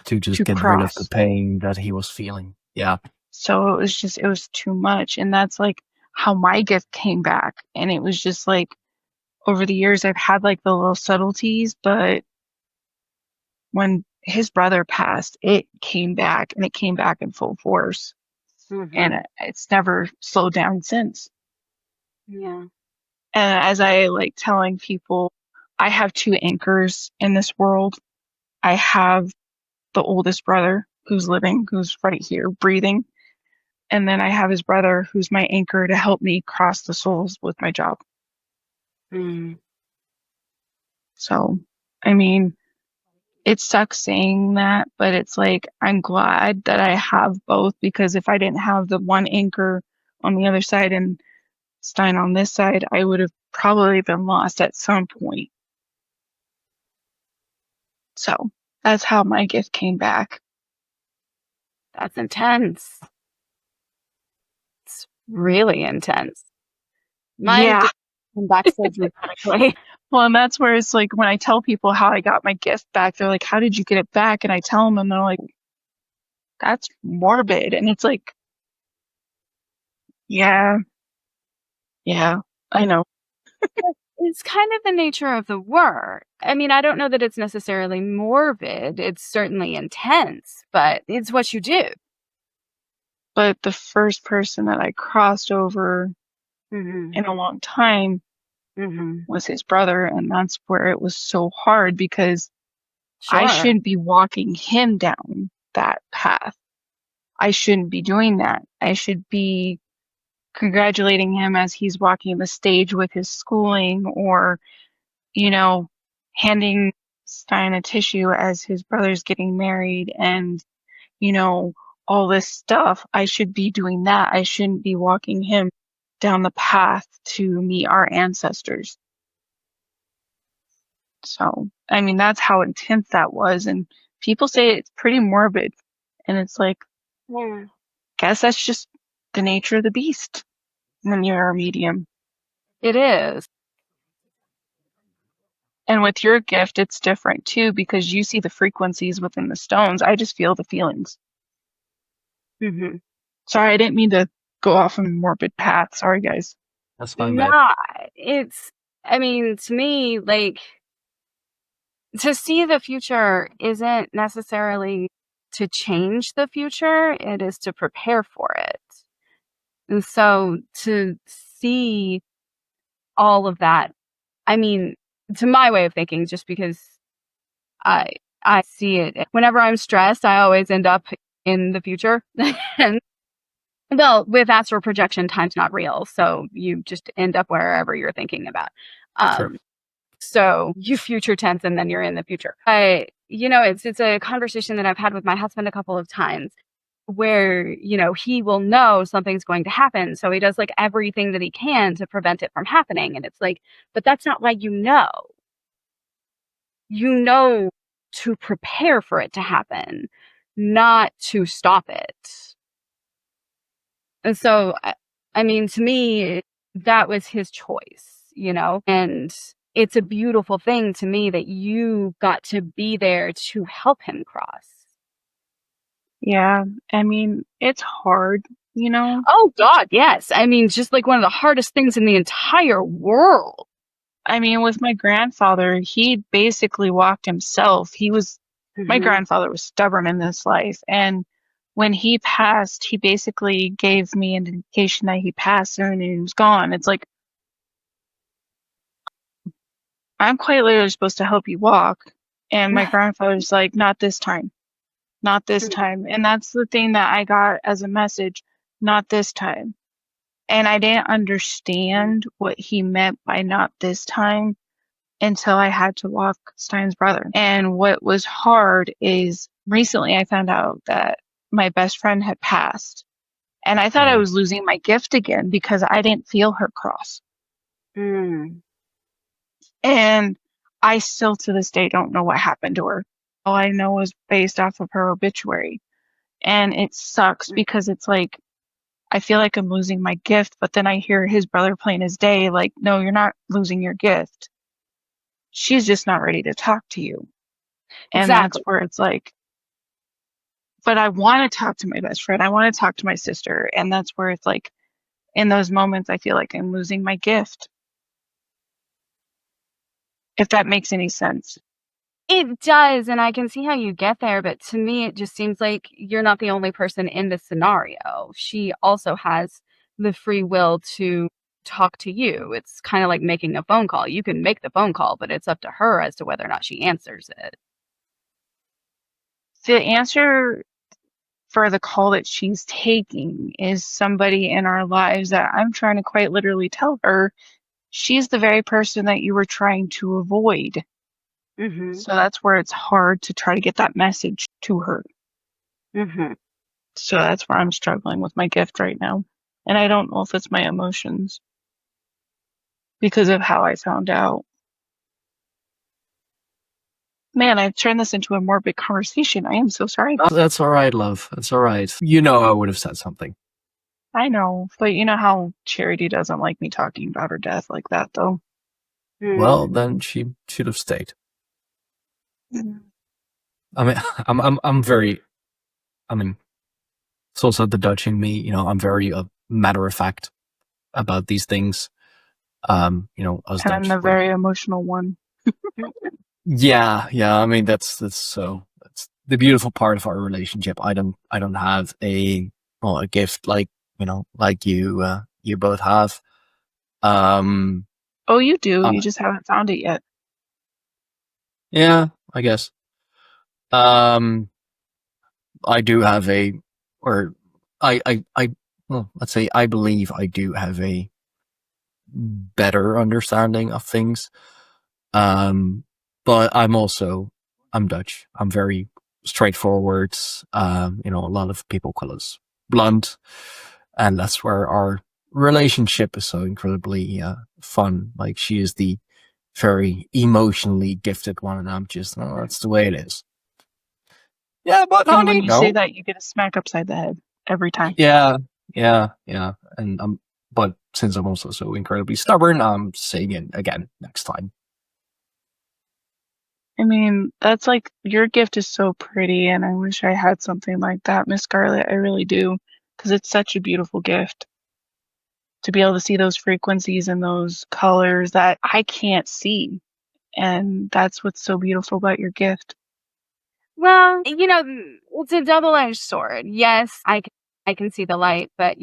to just get rid of the pain that he was feeling? Yeah. So it was too much. And that's like how my gift came back. And it was just like, over the years, I've had like the little subtleties, but when his brother passed, it came back, and it came back in full force. And it's never slowed down since. Yeah. And as I like telling people, I have two anchors in this world. I have the oldest brother who's living, who's right here breathing. And then I have his brother who's my anchor to help me cross the souls with my job. So, I mean, it sucks saying that, but it's like, I'm glad that I have both, because if I didn't have the one anchor on the other side and Stein on this side, I would have probably been lost at some point. So that's how my gift came back. That's intense. It's really intense. Mine came back so dramatically. Well, and that's where it's like, when I tell people how I got my gift back, they're like, how did you get it back? And I tell them, and they're like, that's morbid. And it's like, yeah, I know. It's kind of the nature of the work. I mean, I don't know that it's necessarily morbid. It's certainly intense, but it's what you do. But the first person that I crossed over in a long time was his brother. And that's where it was so hard, because I shouldn't be walking him down that path. I shouldn't be doing that. I should be congratulating him as he's walking the stage with his schooling, or, handing Stein a tissue as his brother's getting married, and, all this stuff. I should be doing that. I shouldn't be walking him down the path to meet our ancestors. So, I mean, that's how intense that was. And people say it's pretty morbid. And it's like, guess that's just the nature of the beast when you're a medium. It is. And with your gift, it's different too, because you see the frequencies within the stones. I just feel the feelings. Mm-hmm. Sorry, I didn't mean to go off on a morbid path. Sorry, guys. That's fine, babe. Nah, I mean, to me, like, to see the future isn't necessarily to change the future, it is to prepare for it. And so to see all of that, I mean, to my way of thinking, just because I I see it whenever I'm stressed, I always end up in the future. And well, with astral projection, time's not real, so you just end up wherever you're thinking about. True. So you future tense and then you're in the future. It's a conversation that I've had with my husband a couple of times where, he will know something's going to happen. So he does like everything that he can to prevent it from happening. And it's like, but that's not why you know. You know to prepare for it to happen, not to stop it. And so, I mean, to me, that was his choice, and it's a beautiful thing to me that you got to be there to help him cross. Yeah, I mean, it's hard, Oh, God, yes. I mean, just like one of the hardest things in the entire world. I mean, with my grandfather, he basically walked himself. My grandfather was stubborn in this life. And when he passed, he basically gave me an indication that he passed and he was gone. It's like, I'm quite literally supposed to help you walk. And my grandfather's like, not this time, not this time. And that's the thing that I got as a message, not this time. And I didn't understand what he meant by not this time until I had to walk Stein's brother. And what was hard is recently I found out that my best friend had passed. And I thought I was losing my gift again because I didn't feel her cross. Mm. And I still to this day don't know what happened to her. All I know is based off of her obituary. And it sucks because it's like, I feel like I'm losing my gift, but then I hear his brother playing his day like, no, you're not losing your gift. She's just not ready to talk to you. And Exactly. that's where it's like, but I want to talk to my best friend. I want to talk to my sister. And that's where it's like, in those moments, I feel like I'm losing my gift. If that makes any sense. It does, and I can see how you get there, but to me, it just seems like you're not the only person in this scenario. She also has the free will to talk to you. It's kind of like making a phone call. You can make the phone call, but it's up to her as to whether or not she answers it. The answer for the call that she's taking is somebody in our lives that I'm trying to quite literally tell her she's the very person that you were trying to avoid. Mm-hmm. So that's where it's hard to try to get that message to her. Mm-hmm. So that's where I'm struggling with my gift right now. And I don't know if it's my emotions because of how I found out. Man, I've turned this into a morbid conversation. I am so sorry. That's all right, love. That's all right. I would have said something. I know, but you know how Charity doesn't like me talking about her death like that, though. Well, then she should have stayed. I mean, I'm very. I mean, it's also the Dutch in me. I'm very matter of fact about these things. Us And Dutch. I'm the very emotional one. Yeah. I mean, that's the beautiful part of our relationship. I don't have a gift like you both have. Oh, you do. You just haven't found it yet. Yeah, I guess. I do have well, let's say I believe I do have a better understanding of things. But I'm Dutch. I'm very straightforward. A lot of people call us blunt, and that's where our relationship is so incredibly fun. Like, she is the very emotionally gifted one, and I'm just, that's the way it is. Yeah, but And honey, when you say that, you get a smack upside the head every time. Yeah. And but since I'm also so incredibly stubborn, I'm saying it again next time. I mean, that's like, your gift is so pretty, and I wish I had something like that, Miss Scarlett. I really do, because it's such a beautiful gift to be able to see those frequencies and those colors that I can't see. And that's what's so beautiful about your gift. Well, it's a double-edged sword. Yes, I can see the light, but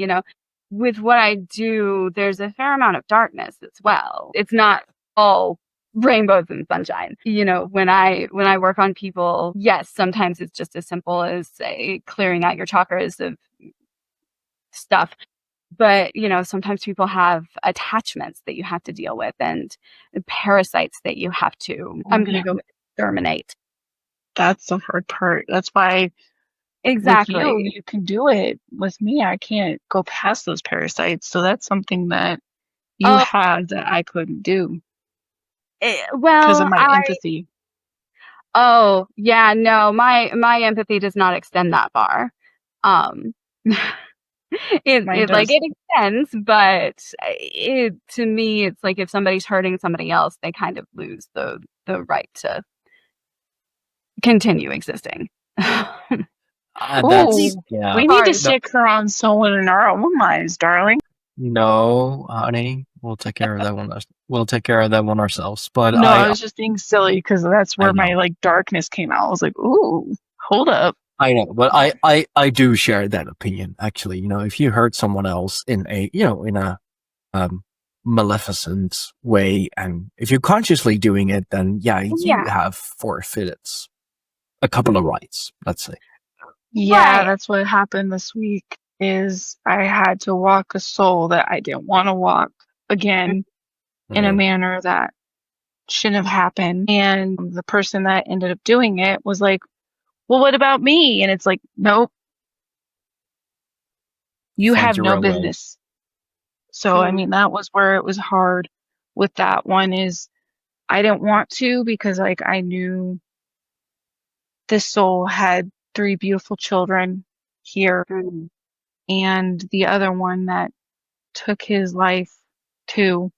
with what I do, there's a fair amount of darkness as well. It's not all rainbows and sunshine. When I work on people, yes, sometimes it's just as simple as, say, clearing out your chakras of stuff. But, sometimes people have attachments that you have to deal with and parasites that you have to, I'm going to go exterminate. That's the hard part. That's why with you can do it. With me, I can't go past those parasites. So that's something that you have that I couldn't do because of my empathy. Oh, yeah, no, my empathy does not extend that far. It extends, but to me, it's like if somebody's hurting somebody else, they kind of lose the right to continue existing. We need to stick her on someone in our own lives, darling. No, honey, we'll take care of that one. We'll take care of that one ourselves. But no, I was just being silly because that's where my darkness came out. I was like, ooh, hold up. I know, but I do share that opinion. Actually, if you hurt someone else in a maleficent way, and if you're consciously doing it, then you have forfeited a couple of rights. Let's say. Yeah, that's what happened this week. Is I had to walk a soul that I didn't want to walk again in a manner that shouldn't have happened. And the person that ended up doing it was like, well, what about me? And it's like, nope, you have no business. So, I mean, that was where it was hard with that one is I didn't want to because I knew this soul had 3 beautiful children here. And the other one that took his life too,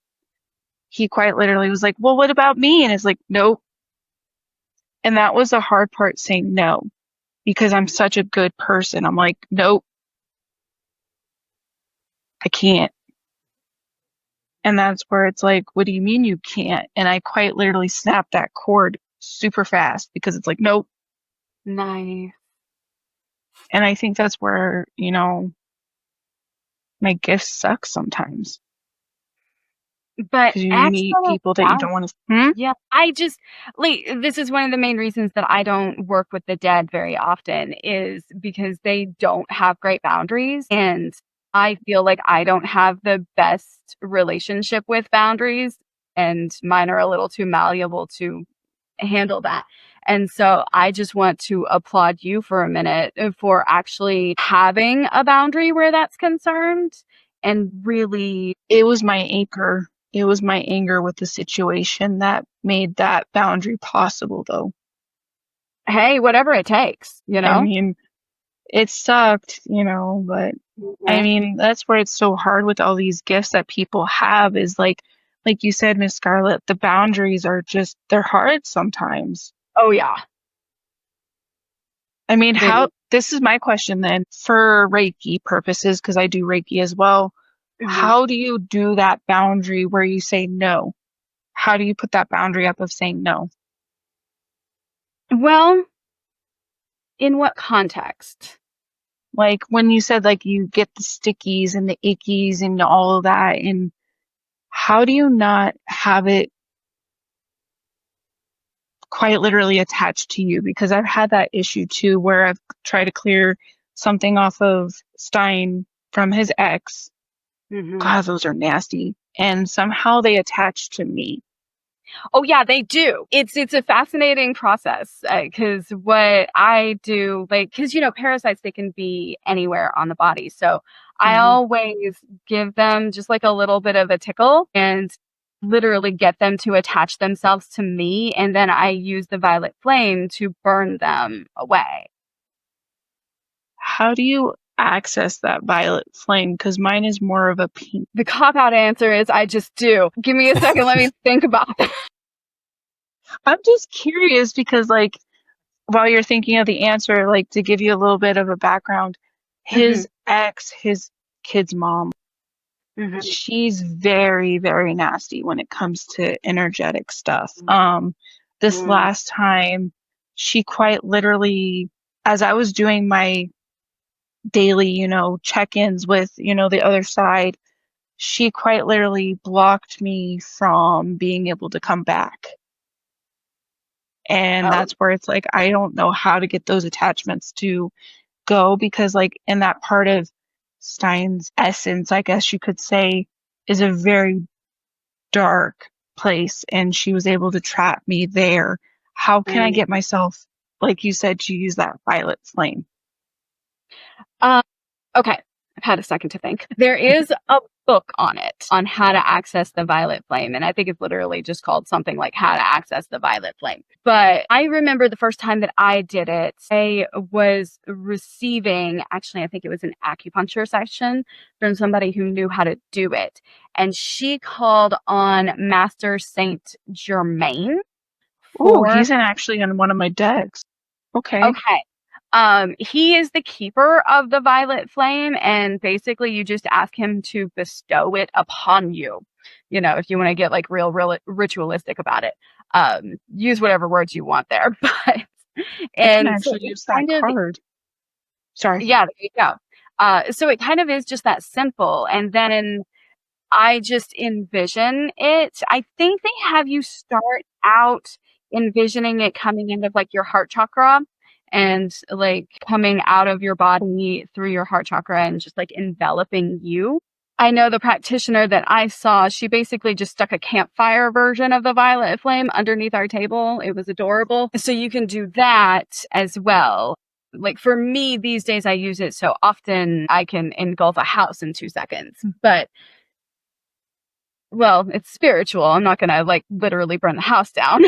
he quite literally was like, well, what about me? And it's like, nope. And that was the hard part, saying no, because I'm such a good person. I'm like, nope, I can't. And that's where it's like, what do you mean you can't? And I quite literally snapped that cord super fast because it's like, nope. Nice. And I think that's where, my gifts suck sometimes. But you meet people that you don't want to. Yeah, this is one of the main reasons that I don't work with the dead very often is because they don't have great boundaries, and I feel like I don't have the best relationship with boundaries, and mine are a little too malleable to handle that. And so I just want to applaud you for a minute for actually having a boundary where that's concerned. And really, it was my anchor. It was my anger with the situation that made that boundary possible, though. Hey, whatever it takes, I mean, it sucked, but I mean, that's where it's so hard with all these gifts that people have is like you said, Miss Scarlett, the boundaries are they're hard sometimes. Oh, yeah. I mean, this is my question then for Reiki purposes, because I do Reiki as well. Mm-hmm. How do you do that boundary where you say no? How do you put that boundary up of saying no? Well, in what context? Like when you said you get the stickies and the ickies and all of that, and how do you not have it quite literally attached to you? Because I've had that issue too, where I've tried to clear something off of Stein from his ex. Mm-hmm. God, those are nasty. And somehow they attach to me. Oh yeah, they do. It's a fascinating process because what I do, because parasites, they can be anywhere on the body. So I always give them just a little bit of a tickle and literally get them to attach themselves to me, and then I use the violet flame to burn them away. How do you access that violet flame? Because mine is more of a pink. The cop-out answer is I just do. Give me a second. Let me think about that. I'm just curious because, like, while you're thinking of the answer, like, to give you a little bit of a background, Hmm. his ex, his kid's mom, Hmm. she's very, very nasty when it comes to energetic stuff. This Mm. last time, she quite literally, as I was doing my daily, check-ins with, the other side, she quite literally blocked me from being able to come back. And Oh. that's where it's like, I don't know how to get those attachments to go because, like, in that part of Stein's essence, I guess you could say, is a very dark place. And she was able to trap me there. How can I Mm. get myself, like you said, to use that violet flame? Uh, okay. I've had a second to think. There is a book on it, on how to access the violet flame. And I think it's literally just called something like How to Access the Violet Flame. But I remember the first time that I did it, I was receiving, actually, I think it was an acupuncture session from somebody who knew how to do it. And she called on Master Saint Germain Oh, for, he's actually on one of my decks. Okay. okay. He is the keeper of the violet flame, and basically you just ask him to bestow it upon you. You know, if you want to get like real ritualistic about it, use whatever words you want there. But I can and so actually it use that kind of, card. Sorry. yeah, there you go. So it kind of is just that simple, and then I just envision it. I think they have you start out envisioning it coming into like your heart chakra and like coming out of your body through your heart chakra and just like enveloping you. I know the practitioner that I saw, she basically just stuck a campfire version of the violet flame underneath our table. It was adorable. So you can do that as well. Like for me, these days I use it so often I can engulf a house in 2 seconds. But well, it's spiritual. I'm not gonna like literally burn the house down.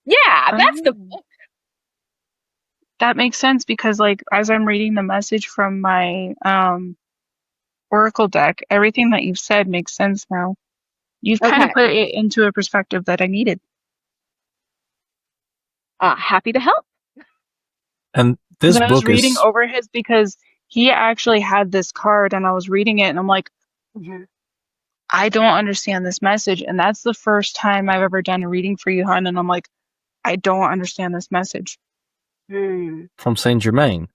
Yeah, that's the Oh. That makes sense because, like, as I'm reading the message from my Oracle deck, everything that you've said makes sense now. You've kind of okay. put it into a perspective that I needed. Happy to help. And Because this I was book reading is over his, because he actually had this card and I was reading it and I'm like, Mhm. I don't understand this message. And that's the first time I've ever done a reading for you, hon. And I'm like, I don't understand this message. Hmm. from Saint Germain.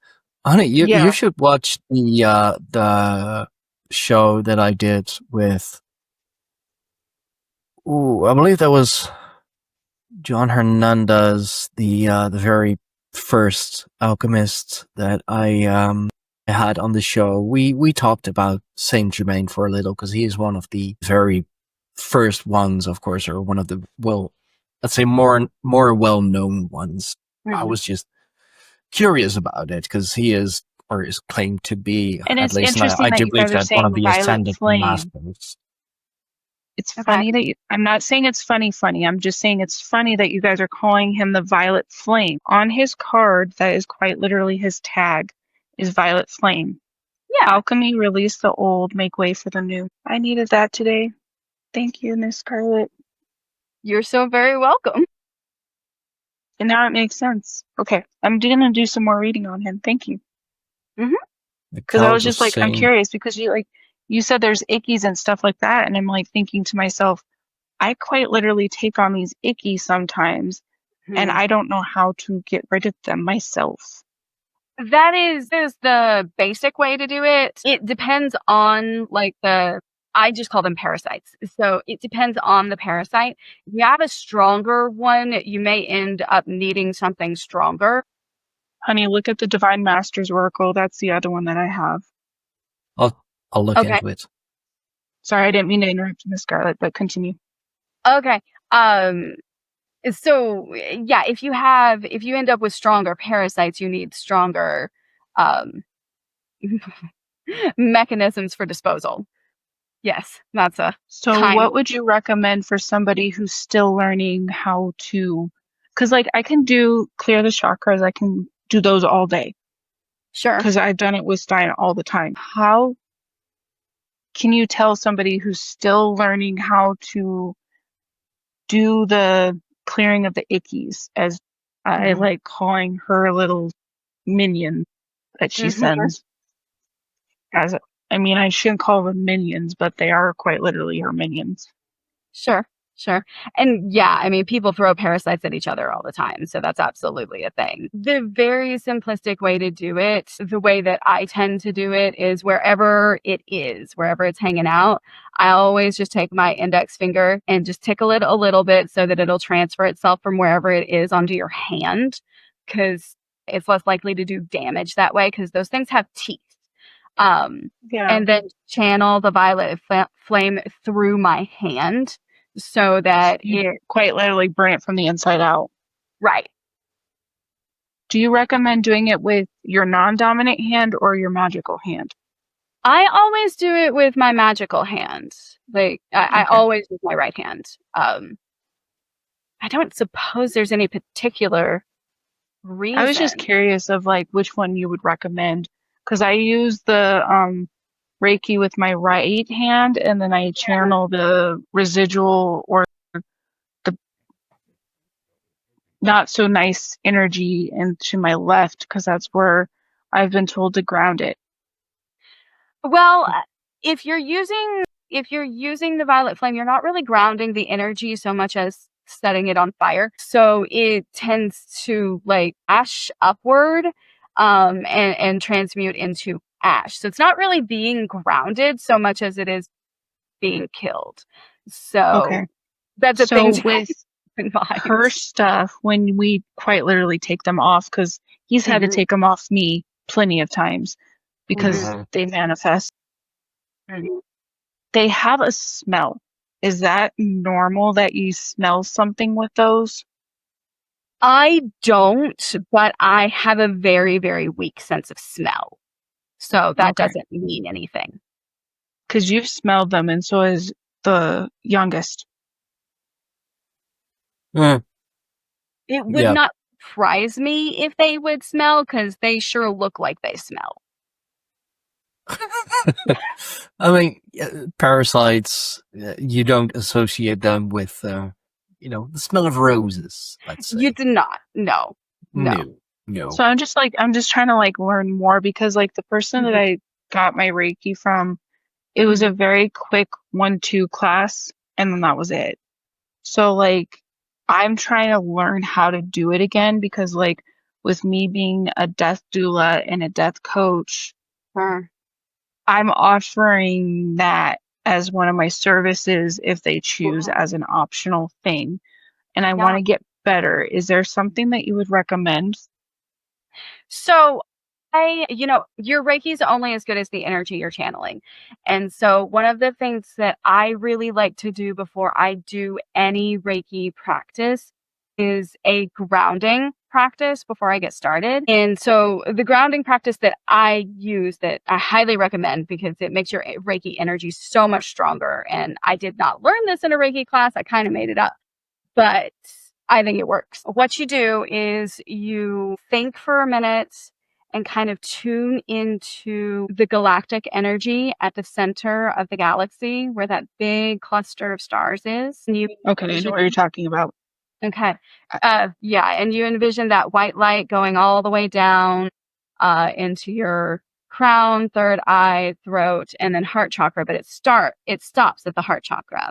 Honey, you Yeah. should watch the show that I did with. Ooh, I believe that was John Hernandez, the very first alchemist that I had on the show. We talked about Saint Germain for a little because he is one of the very first ones, of course, or one of the, well, let's say more well known ones. I Mhm. was just curious about it because he is, or is claimed to be, And at it's least, and interesting I that do you believe guys are that one of saying the violet ascended flame. masters. It's Okay. funny that you, I'm not saying it's funny. I'm just saying it's funny that you guys are calling him the Violet Flame. On his card, that is quite literally his tag, is Violet Flame. Yeah, Alchemy, release the old, make way for the new. I needed that today. Thank you, Miss Scarlett. you're so very welcome. And now it makes sense. Okay, I'm gonna do some more reading on him. Thank you. Hmm. The Because I was Count of just like, I'm Saint. curious because you said there's ickies and stuff like that, and I'm like thinking to myself, I quite literally take on these ickies sometimes, and I don't know how to get rid of them myself. That is the basic way to do it. It depends on like I just call them parasites. So it depends on the parasite. If you have a stronger one, you may end up needing something stronger. Honey, look at the Divine Masters Oracle. That's the other one that I have. I'll look Okay. into it. Sorry, I didn't mean to interrupt, Miss Scarlett, but continue. Okay. So yeah, if you end up with stronger parasites, you need stronger um mechanisms for disposal. Yes, that's a So, kind. what would you recommend for somebody who's still learning how to? Because, like, I can do clear the chakras, I can do those all day Sure. because I've done it with Stein all the time. How can you tell somebody who's still learning how to do the clearing of the ickies, as I Mhm. like calling her little minion that she sends. As I mean, I shouldn't call them minions, but they are quite literally her minions. Sure, sure. And yeah, I mean, people throw parasites at each other all the time, so that's absolutely a thing. The very simplistic way to do it, the way that I tend to do it, is wherever it is, wherever it's hanging out, I always just take my index finger and just tickle it a little bit so that it'll transfer itself from wherever it is onto your hand, because it's less likely to do damage that way, because those things have teeth. Yeah. And then channel the violet flame through my hand so that You quite literally burn it from the inside out. right. Do you recommend doing it with your non-dominant hand or your magical hand? I always do it with my magical hand. Like I Okay. always use my right hand. I don't suppose there's any particular reason. I was just curious of like which one you would recommend, because I use the Reiki with my right hand, and then I channel the residual or the not so nice energy into my left, because that's where I've been told to ground it. Well, if you're using the violet flame, you're not really grounding the energy so much as setting it on fire. So it tends to like ash upward and transmute into ash. So it's not really being grounded so much as it is being killed. So Okay. that's a So thing to with keep in mind. her stuff, when we quite literally take them off, because he's had to take them off me plenty of times because Mhm. they manifest. Mhm. They have a smell. Is that normal that you smell something with those? I don't, but I have a very, very weak sense of smell. So that Okay. doesn't mean anything. Because you've smelled them, and so is the youngest. Mm, It would yeah. not surprise me if they would smell because they sure look like they smell. I mean, parasites, you don't associate them with, the smell of roses, let's You say. do not. No. No. No. So I'm just trying to like learn more, because like the person that Mhm. I got my Reiki from, it was a very quick 1-2 class, and then that was it. So like I'm trying to learn how to do it again, because like with me being a death doula and a death coach, Sure. I'm offering that as one of my services if they choose Mhm. as an optional thing. And I Yeah. want to get better. Is there something that you would recommend? So your Reiki is only as good as the energy you're channeling. And so one of the things that I really like to do before I do any Reiki practice is a grounding practice before I get started. And so the grounding practice that I use that I highly recommend because it makes your Reiki energy so much stronger. And I did not learn this in a Reiki class. I kind of made it up, but I think it works. What you do is you think for a minute and kind of tune into the galactic energy at the center of the galaxy where that big cluster of stars is. And you Okay, I know what you're talking about. okay. Yeah, and you envision that white light going all the way down into your crown, third eye, throat, and then heart chakra, but it stops at the heart chakra.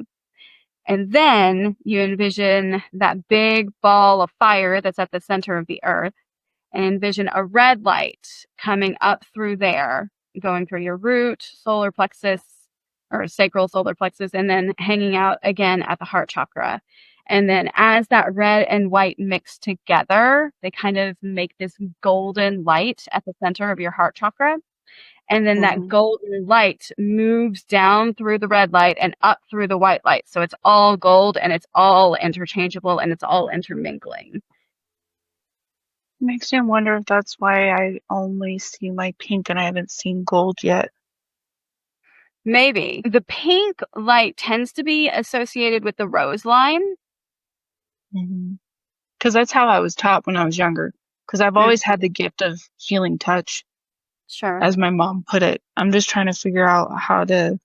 And then you envision that big ball of fire that's at the center of the earth and envision a red light coming up through there, going through your root, solar plexus, or sacral solar plexus, and then hanging out again at the heart chakra. And then as that red and white mix together, they kind of make this golden light at the center of your heart chakra. And then that golden light moves down through the red light and up through the white light. So it's all gold and it's all interchangeable and it's all intermingling. Makes me wonder if that's why I only see my pink and I haven't seen gold yet. Maybe. The pink light tends to be associated with the rose line. Because that's how I was taught when I was younger. Because I've always had the gift of healing touch, Sure. as my mom put it. I'm just trying to figure out how to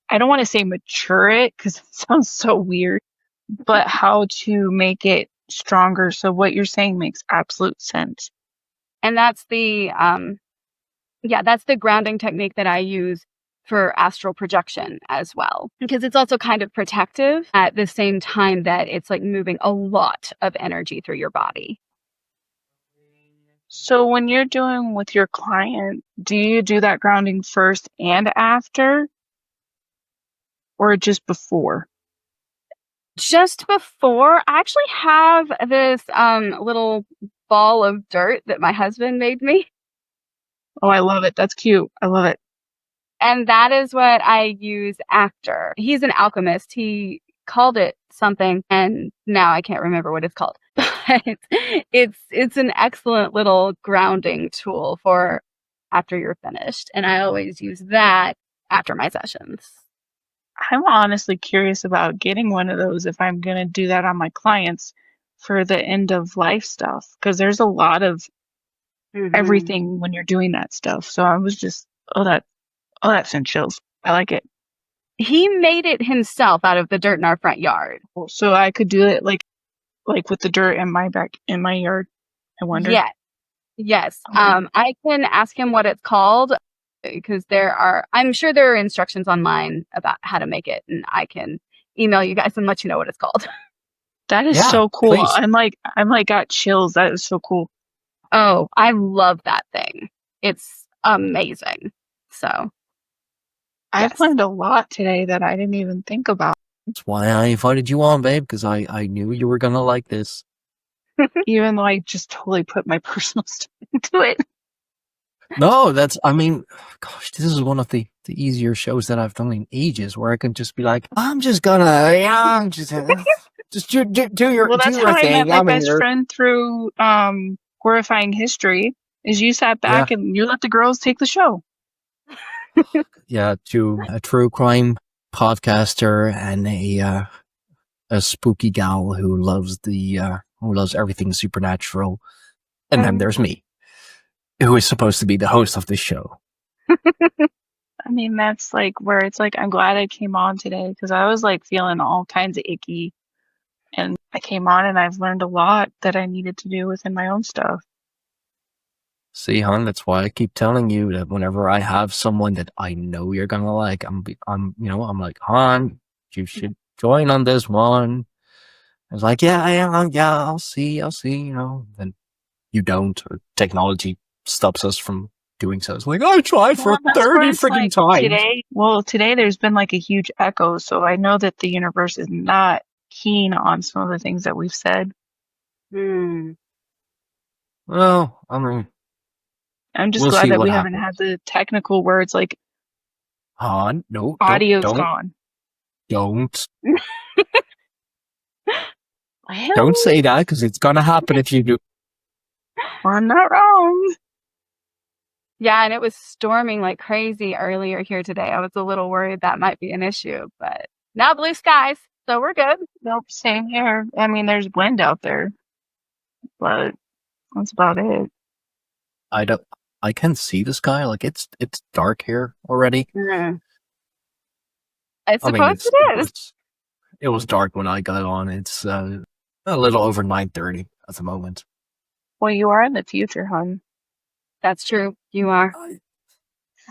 I don't want to say mature it because it sounds so weird, but how to make it stronger. So what you're saying makes absolute sense. And that's the that's the grounding technique that I use for astral projection as well, because it's also kind of protective at the same time that it's like moving a lot of energy through your body. So when you're doing with your client, do you do that grounding first and after, or just before? Just before, I actually have this little ball of dirt that my husband made me. Oh, I love it. That's cute. I love it. And that is what I use after. He's an alchemist. He called it something, and now I can't remember what it's called. But it's an excellent little grounding tool for after you're finished. And I always use that after my sessions. I'm honestly curious about getting one of those if I'm going to do that on my clients for the end of life stuff, because there's a lot of everything when you're doing that stuff. So I was just, that sent chills. I like it. He made it himself out of the dirt in our front yard. So I could do it like with the dirt in my yard. I wonder. Yeah. Yes. I can ask him what it's called, because I'm sure there are instructions online about how to make it, and I can email you guys and let you know what it's called. That is so cool. Please. I'm like got chills. That is so cool. Oh, I love that thing. It's amazing. So I've learned a lot today that I didn't even think about. That's why I invited you on, babe, because I knew you were gonna like this. Even though I just totally put my personal stuff into it. No, gosh, this is one of the easier shows that I've done in ages, where I can just be like, I'm just gonna, just do your Well, that's do your how I thing. met my best friend through Horrifying History. Is you sat back and you let the girls take the show. Yeah, to a true crime podcaster and a spooky gal who loves everything supernatural, and then there's me, who is supposed to be the host of this show. I mean, that's like where it's like, I'm glad I came on today, because I was like feeling all kinds of icky, and I came on and I've learned a lot that I needed to do within my own stuff. See, hon, that's why I keep telling you that whenever I have someone that I know you're gonna like, I'm like, hon, you should join on this one. I was like, yeah, I'll see, then you don't, or technology stops us from doing so. It's like, I tried for 30 freaking times. Today there's been like a huge echo, so I know that the universe is not keen on some of the things that we've said. Well, I mean, I'm just glad that we haven't had the technical words like, no, audio's gone. Don't. Don't say that, because it's gonna happen if you do. Well, I'm not wrong. Yeah, and it was storming like crazy earlier here today. I was a little worried that might be an issue, but now blue skies, so we're good. Nope, same here. I mean, there's wind out there, but that's about it. I can see the sky. Like, it's dark here already. I suppose it is. It was dark when I got on. It's a little over 9:30 at the moment. Well, you are in the future, hon. That's true. You are.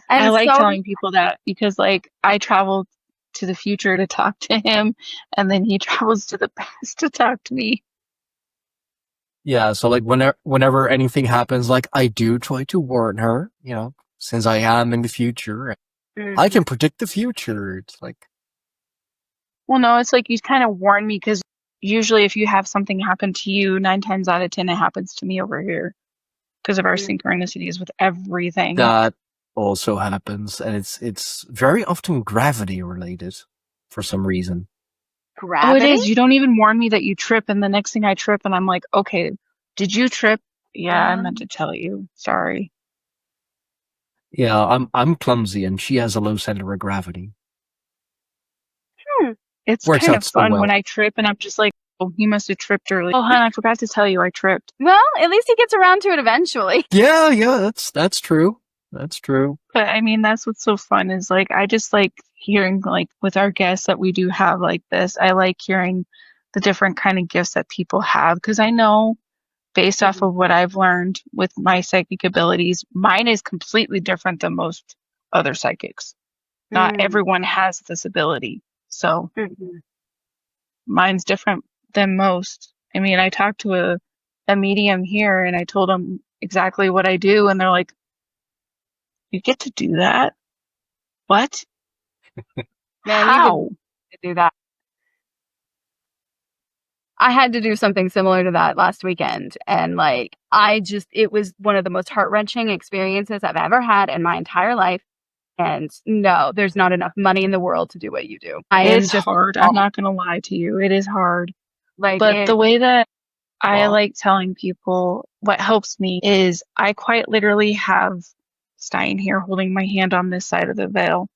I like telling people that, because like I traveled to the future to talk to him, and then he travels to the past to talk to me. Yeah, so like whenever anything happens, like I do try to warn her, since I am in the future. I can predict the future. It's like, well, no, it's like you kind of warn me, because usually if you have something happen to you, 9 times out of 10 it happens to me over here, because of our synchronicities with everything. That also happens, and it's very often gravity related for some reason. Gravity? Oh, it is. You don't even warn me that you trip, and the next thing I trip, and I'm like, okay, did you trip? Yeah, I meant to tell you. Sorry. Yeah, I'm clumsy, and she has a low center of gravity. It's Works kind out of fun well. when I trip, and I'm just like, oh, he must have tripped early. Oh, hon, I forgot to tell you I tripped. Well, at least he gets around to it eventually. Yeah, that's true. That's true. But I mean, that's what's so fun is like, I just like hearing, like, with our guests that we do have like this, I like hearing the different kind of gifts that people have, because I know based off of what I've learned with my psychic abilities, mine is completely different than most other psychics. Not everyone has this ability. So mine's different than most. I mean, I talked to a medium here and I told them exactly what I do, and they're like, "You get to do that? What? Man, How?" you could do that. I had to do something similar to that last weekend. And like, it was one of the most heart-wrenching experiences I've ever had in my entire life. And no, there's not enough money in the world to do what you do. It's hard. I'm not going to lie to you. It is hard. Like, But the way that I like telling people what helps me is I quite literally have Stein here holding my hand on this side of the veil,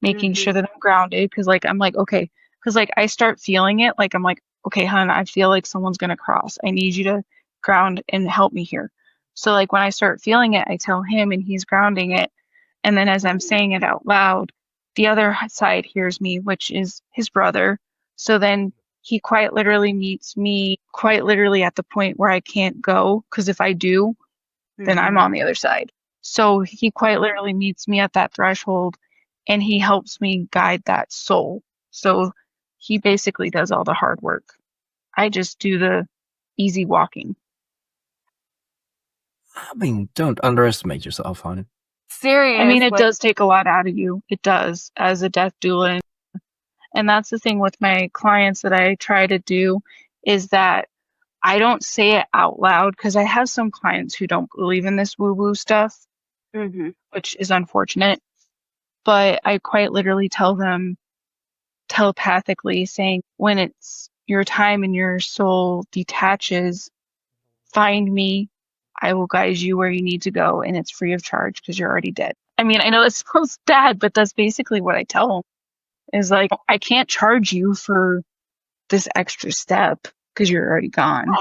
making sure that I'm grounded. Because, like, I'm like, okay. Because, like, I start feeling it. Like, I'm like, okay, hon, I feel like someone's going to cross. I need you to ground and help me here. So, like, when I start feeling it, I tell him and he's grounding it. And then as I'm saying it out loud, the other side hears me, which is his brother. So then he quite literally meets me quite literally at the point where I can't go. Because if I do, then I'm on the other side. So he quite literally meets me at that threshold and he helps me guide that soul. So he basically does all the hard work. I just do the easy walking. I mean, don't underestimate yourself, hon. Seriously. I mean, it does take a lot out of you. It does, as a death doula. And that's the thing with my clients that I try to do, is that I don't say it out loud, because I have some clients who don't believe in this woo-woo stuff, which is unfortunate. But I quite literally tell them telepathically, saying, when it's your time and your soul detaches, find me. I will guide you where you need to go, and it's free of charge because you're already dead. I mean, I know that sounds bad, but that's basically what I tell them. Is like, I can't charge you for this extra step because you're already gone.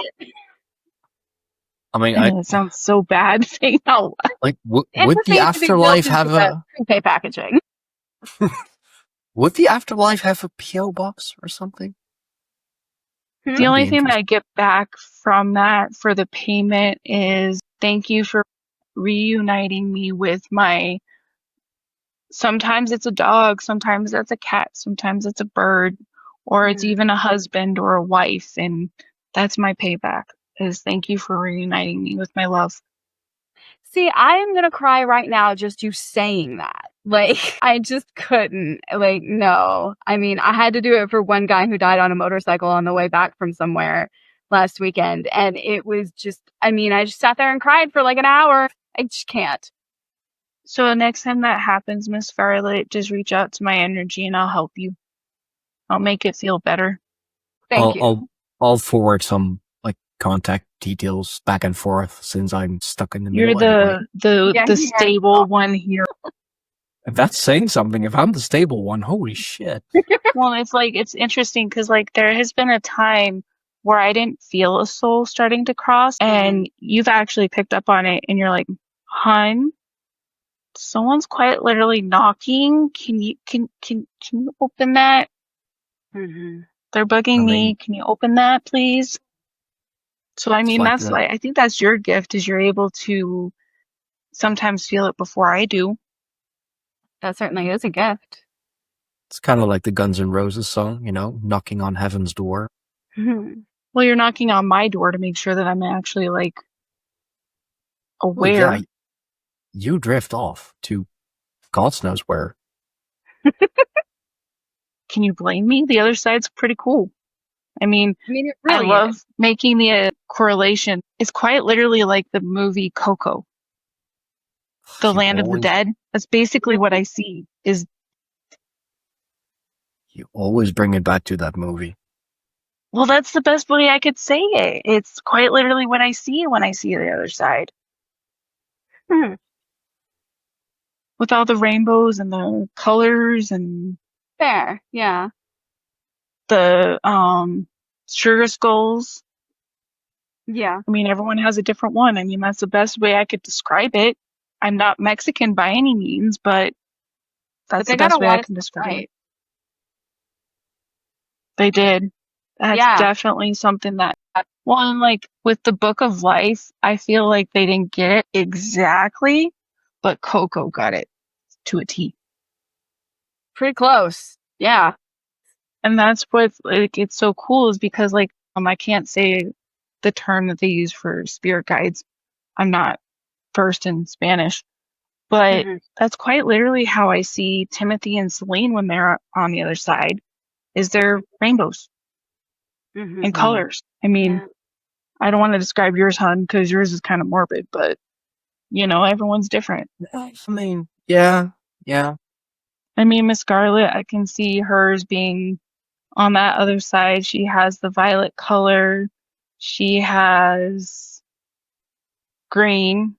I mean, it sounds so bad saying out loud. Like, would the afterlife have a prepay packaging? Would the afterlife have a PO box or something? The only thing that I get back from that for the payment is, thank you for reuniting me with my, sometimes it's a dog, sometimes that's a cat, sometimes it's a bird, or it's even a husband or a wife. And that's my payback, is thank you for reuniting me with my love. See, I am going to cry right now just you saying that. Like, I just couldn't. Like, no. I mean, I had to do it for one guy who died on a motorcycle on the way back from somewhere last weekend. And it was just, I mean, I just sat there and cried for like an hour. I just can't. So the next time that happens, Miss Scarlett, just reach out to my energy and I'll help you. I'll make it feel better. Thank you. I'll forward some like contact details back and forth, since I'm stuck in the You're middle. Anyway. the stable one here. If that's saying something, if I'm the stable one, holy shit. Well, it's like, it's interesting because, like, there has been a time where I didn't feel a soul starting to cross, and you've actually picked up on it, and you're like, hun, someone's quite literally knocking. Can you open that? They're bugging me. Can you open that, please? So, I mean, that's like, I think that's your gift, is you're able to sometimes feel it before I do. That certainly is a gift. It's kind of like the Guns N' Roses song, you know, knocking on heaven's door. Well, you're knocking on my door to make sure that I'm actually, like, aware. Well, yeah, you drift off to God knows where. Can you blame me? The other side's pretty cool. I mean, it really I love making the correlation. It's quite literally like the movie Coco, The Land of the Dead. That's basically what I see. Is you always bring it back to that movie. Well, that's the best way I could say it. It's quite literally what I see when I see the other side. With all the rainbows and the colors and fair, yeah. The sugar skulls. Yeah. I mean, everyone has a different one. I mean, that's the best way I could describe it. I'm not Mexican by any means, but But That's they the got a best way I lot of can stuff describe it. right. They did. That's Yeah. definitely something that, well, and like with the Book of Life, I feel like they didn't get it exactly, but Coco got it to a T. Pretty close. Yeah. And that's what like it's so cool is because like I can't say the term that they use for spirit guides. I'm not versed in Spanish, but Mhm. that's quite literally how I see Timothy and Celine when they're on the other side, is they're rainbows and Mhm. colors. I mean, Yeah. I don't want to describe yours, hun, because yours is kind of morbid, but you know, everyone's different. I mean, yeah. I mean, Miss Scarlett, I can see hers being on that other side. She has the violet color. She has green,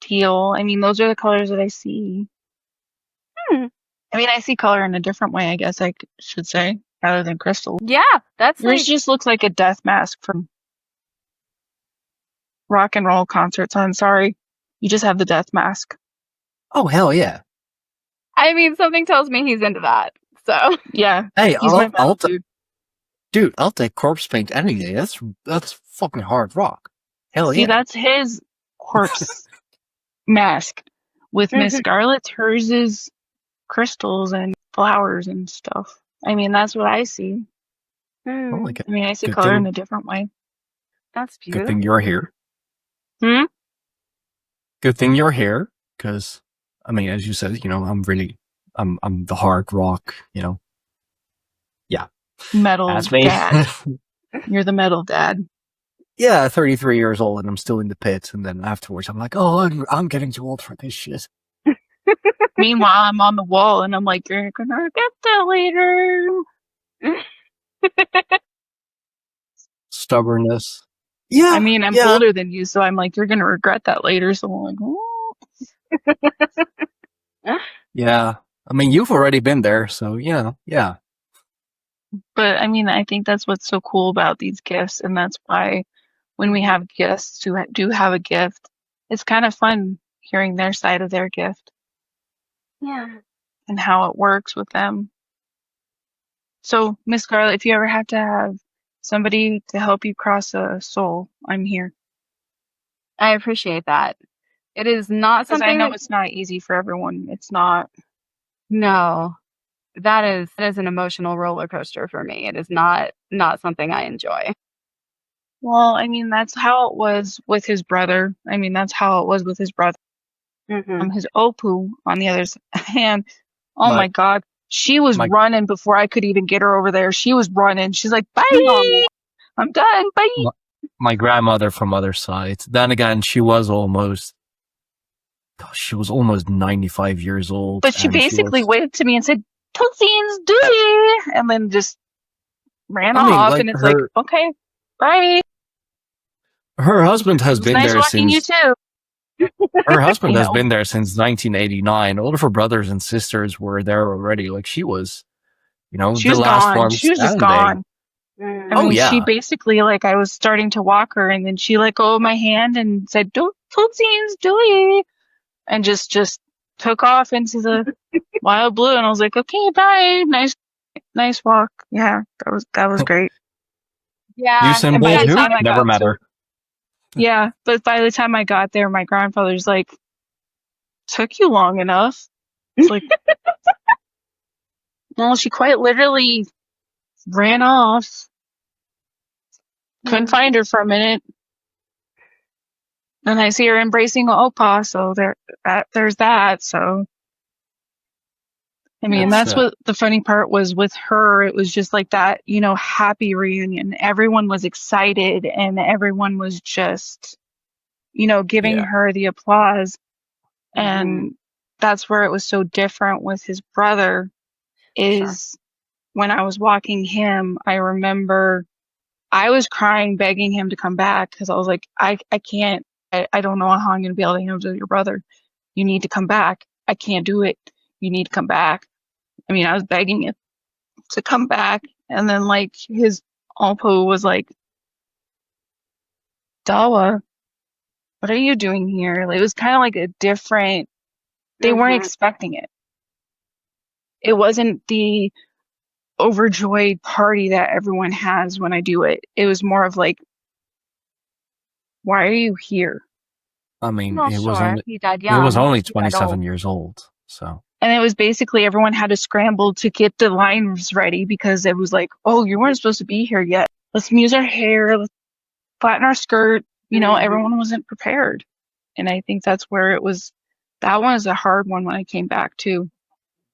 teal. I mean, those are the colors that I see. Hmm. I mean, I see color in a different way, I guess I should say, rather than crystal. Yeah, that's Yours like just looks like a death mask from rock and roll concerts. I'm sorry. You just have the death mask. Oh, hell yeah. I mean, something tells me he's into that. So Yeah, Hey, he's my metal I'll dude. dude, I'll take corpse paint any day. That's fucking hard rock. Hell See, yeah. that's his corpse mask. With Miss Mhm. Scarlett's, hers is crystals and flowers and stuff. I mean, that's what I see. I like it. I mean, I see Good color in thing, a different way. That's good thing you're here. Hmm? Good thing you're here, because, I mean, as you said, you know, I'm the hard rock, you know. Yeah. Metal That's me. dad. You're the metal dad. Yeah, 33 years old and I'm still in the pit, and then afterwards I'm like, oh, I'm getting too old for this shit. Meanwhile, I'm on the wall and I'm like, you're gonna get that later. Stubbornness. Yeah, I mean, I'm yeah, older than you, so I'm like, you're gonna regret that later. So I'm like, oh. yeah. I mean, you've already been there, so yeah. But I mean, I think that's what's so cool about these gifts, and that's why when we have guests who do have a gift, it's kind of fun hearing their side of their gift Yeah. and how it works with them. So, Miss Scarlett, if you ever have to have somebody to help you cross a soul, I'm here. I appreciate that. It is not Because I something know that it's not easy for everyone. It's not. no. That is an emotional roller coaster for me. It is not something I enjoy. Well, I mean, that's how it was with his brother. I mean, that's how it was with his brother. Mhm. His Opu, on the other hand, oh my My God, she was my running before I could even get her over there. She was running. She's like, Oh. bye, I'm done, bye. my, my grandmother from other side. Then again, she was almost 95 years old, But she and she basically was. waved to me and said, Tootsies, doody, and then just ran I mean, off. like And it's like, okay, bye. her husband has It was been nice there watching you since. too. Her husband You has know, been there since 1989. All of her brothers and sisters were there already. Like she was, you know, she the was last gone. one She was just standing. gone. I Mm. Oh mean, she yeah, basically, like, I was starting to walk her, and then she let go of my hand and said, don't, Tootsies, doody, and just took off into the wild blue. And I was like, okay, bye. Nice walk. Yeah, that was great. Yeah, Usain And by Bolt the it's who? time kind I of Never got met her. yeah, but by the time I got there, my grandfather's like, took you long enough. It's like, well, she quite literally ran off. Couldn't find her for a minute. And I see her embracing Opa, so there's that. So I mean, That's that's what the funny part was with her. It was just like that, you know, happy reunion. Everyone was excited and everyone was just, you know, giving yeah. her the applause. Mhm. And that's where it was so different with his brother Sure. is when I was walking him, I remember I was crying, begging him to come back because I was like, I can't, I don't know how I'm going to be able to handle your brother. You need to come back. I can't do it. You need to come back. I mean, I was begging him to come back. And then, like, his Alpo was like, Dawa, what are you doing here? Like, it was kind of like a different, they weren't Mhm. expecting it. it wasn't the overjoyed party that everyone has when I do it. It was more of like, why are you here? I mean, Well, it was sure. only He died it was young. only He died 27 old. years old. So And it was basically everyone had to scramble to get the lines ready because it was like, oh, you weren't supposed to be here yet. Let's muse our hair, let's flatten our skirt. You know, Mhm. everyone wasn't prepared. And I think that's where it was. That one was a hard one when I came back too.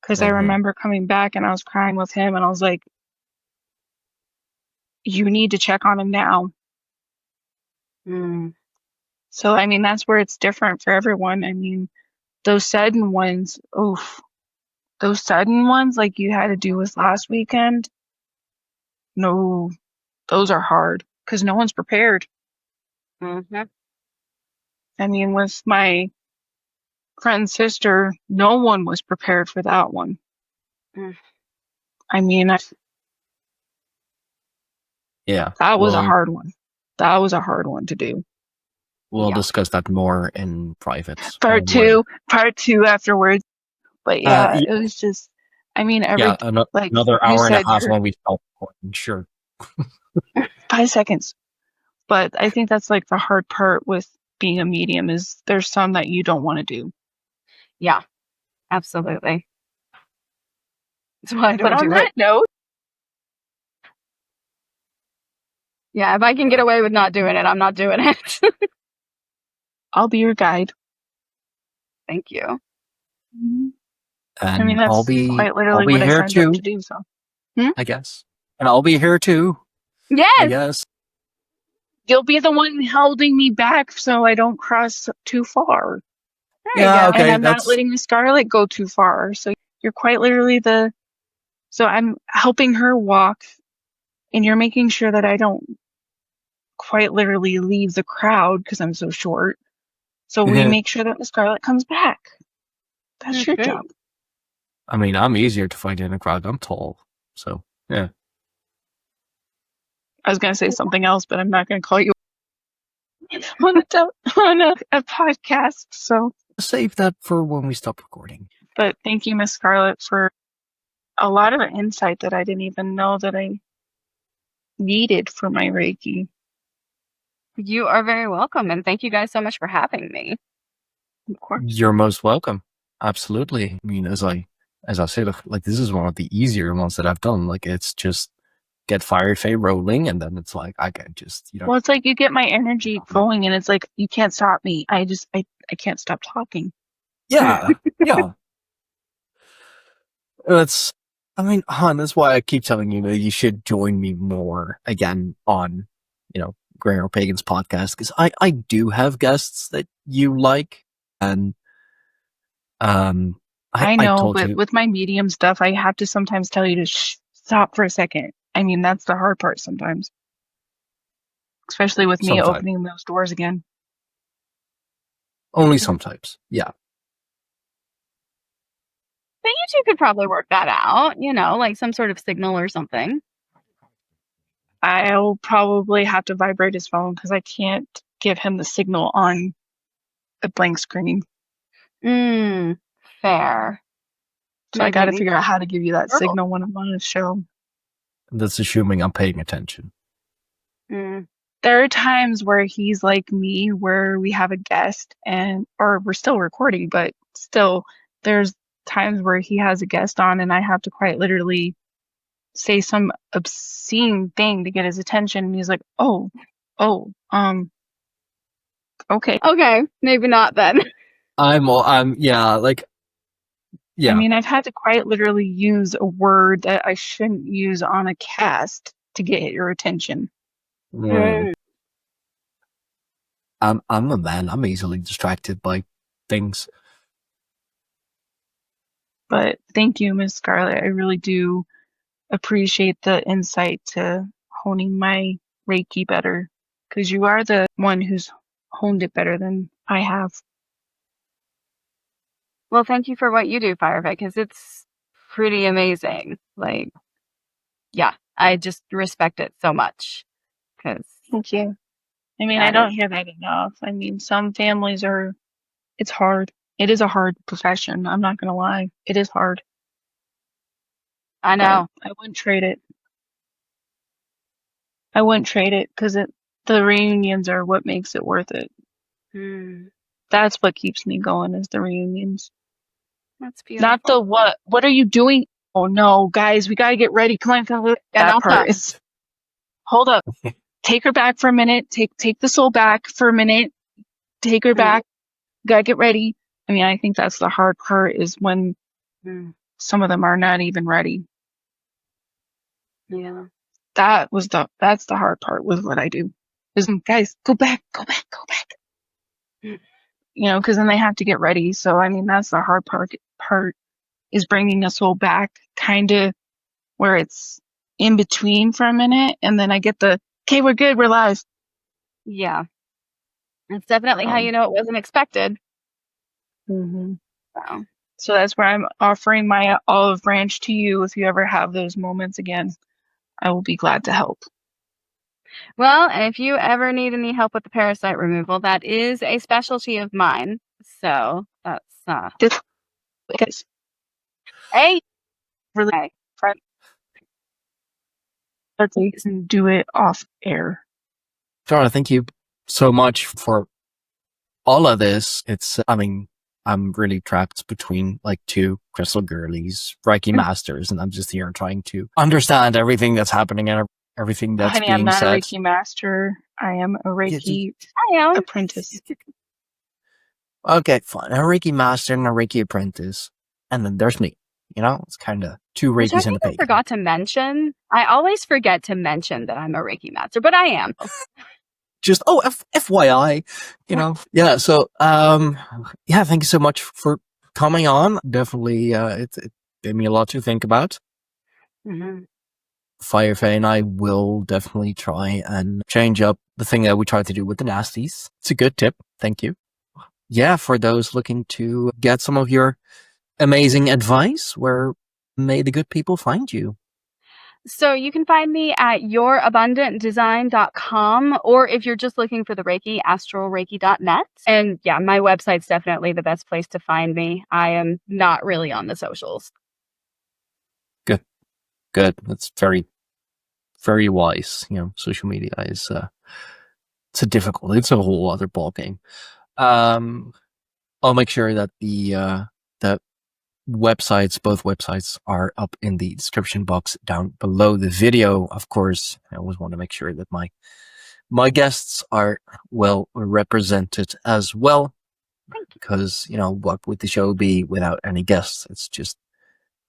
Because I Mhm. remember coming back and I was crying with him and I was like, you need to check on him now. Mm. So, I mean, that's where it's different for everyone. I mean, those sudden ones, oof, those sudden ones like you had to do with last weekend, no, those are hard because no one's prepared. Mhm. I mean, with my friend's sister, no one was prepared for that one. Mm. I mean, yeah, that was a hard one. That was a hard one to do. we'll Yeah. discuss that more in private. Part two afterwards. But yeah, Yeah, it was just, I mean, yeah, like another you hour and a said, half when we stop recording. Sure. 5 seconds. But I think that's like the hard part with being a medium is there's some that you don't want to do. Yeah. Absolutely. That's why I But don't on do that it. note, Yeah, if I can get away with not doing it, I'm not doing it. I'll be your guide. Thank you. I mean, And that's I'll be quite literally what I here signed up too, to do. So I guess. And I'll be here too, I Yes. guess. you'll be the one holding me back so I don't cross too far. There Yeah, you go. And okay, I'm not letting the Scarlett go too far. So you're quite literally so I'm helping her walk and you're making sure that I don't quite literally leave the crowd because I'm so short. So we make sure that the Scarlett comes back. That's your Okay. job. I mean, I'm easier to find in a crowd. I'm tall. So, yeah. I was going to say something else, but I'm not going to call you on a podcast. So, Save that for when we stop recording. but thank you, Miss Scarlett, for a lot of insight that I didn't even know that I needed for my Reiki. You are very welcome, and thank you guys so much for having me. Of course. You're most welcome. Absolutely. I mean, as I said, like this is one of the easier ones that I've done. Like it's just get FireFae rolling, and then it's like I can just Well, it's like you get my energy going, and it's like you can't stop me. I can't stop talking. Yeah, yeah. I mean, Han, that's why I keep telling you that you should join me more again on, Greyhorn Pagans podcast, because I do have guests that you like, and I I know, told but you with my medium stuff, I have to sometimes tell you to stop for a second. I mean, that's the hard part sometimes, especially with me sometimes, opening those doors again. only sometimes, yeah. But you two could probably work that out, like some sort of signal or something. I'll probably have to vibrate his phone because I can't give him the signal on a blank screen. Fair. So I Maybe got to it figure out how to give you that Girl. signal when I'm on the show. That's assuming I'm paying attention. Mm. There are times where he's like me, where we have a guest or we're still recording, but still there's times where he has a guest on and I have to quite literally say some obscene thing to get his attention. And he's like, okay. Okay, maybe not then. Yeah, like, yeah. I mean, I've had to quite literally use a word that I shouldn't use on a cast to get your attention. I'm a man. I'm easily distracted by things. But thank you, Miss Scarlett. I really do appreciate the insight to honing my Reiki better because you are the one who's honed it better than I have. Well, thank you for what you do, FireFae, because it's pretty amazing. Like, yeah, I just respect it so much. Thank you. I mean, I don't hear that enough. I mean, some families it's hard. It is a hard profession. I'm not going to lie. It is hard. I know. I wouldn't trade it. I wouldn't trade it because the reunions are what makes it worth it. Hmm. That's what keeps me going is the reunions. That's beautiful. Not the what. What are you doing? Oh no, guys, we gotta get ready. Come on, come on. That part is. Hold up. Take her back for a minute. Take the soul back for a minute. Take her back. Gotta get ready. I mean, I think that's the hard part is when some of them are not even ready. Yeah. That's the hard part with what I do. Is guys, go back. You know, because then they have to get ready. So I mean, that's the hard part is bringing a soul back, kind of where it's in between for a minute, and then I get okay, we're good, we're live. Yeah. It's definitely how you know it wasn't expected. Mm-hmm. So. So that's where I'm offering my olive branch to you. If you ever have those moments again, I will be glad to help. Well, if you ever need any help with the parasite removal, that is a specialty of mine. So that's hey, really friend. And do it off air. Scarlett, thank you so much for all of this. I'm really trapped between like two crystal girlies, Reiki masters, and I'm just here trying to understand everything that's happening and everything that's Honey, being I'm not said. a Reiki master. I am a Reiki apprentice. Okay, fine. A Reiki master and a Reiki apprentice. And then there's me. You know, it's kind of two Reikis and a pagan. I forgot to mention. I always forget to mention that I'm a Reiki master, but I am. Just FYI, you know. Yeah. So yeah, thank you so much for coming on. Definitely, it gave me a lot to think about. Mm-hmm. FireFae and I will definitely try and change up the thing that we tried to do with the nasties. It's a good tip. Thank you. Yeah, for those looking to get some of your amazing advice, where may the good people find you? So you can find me at yourabundantdesign.com, or if you're just looking for the Reiki, astralreiki.net. And yeah, my website's definitely the best place to find me. I am not really on the socials. Good. That's very, very wise. You know, social media is it's a whole other ball game. I'll make sure that the websites, both websites, are up in the description box down below the video. Of course, I always want to make sure that my guests are well represented as well, because you know what would the show be without any guests? It's just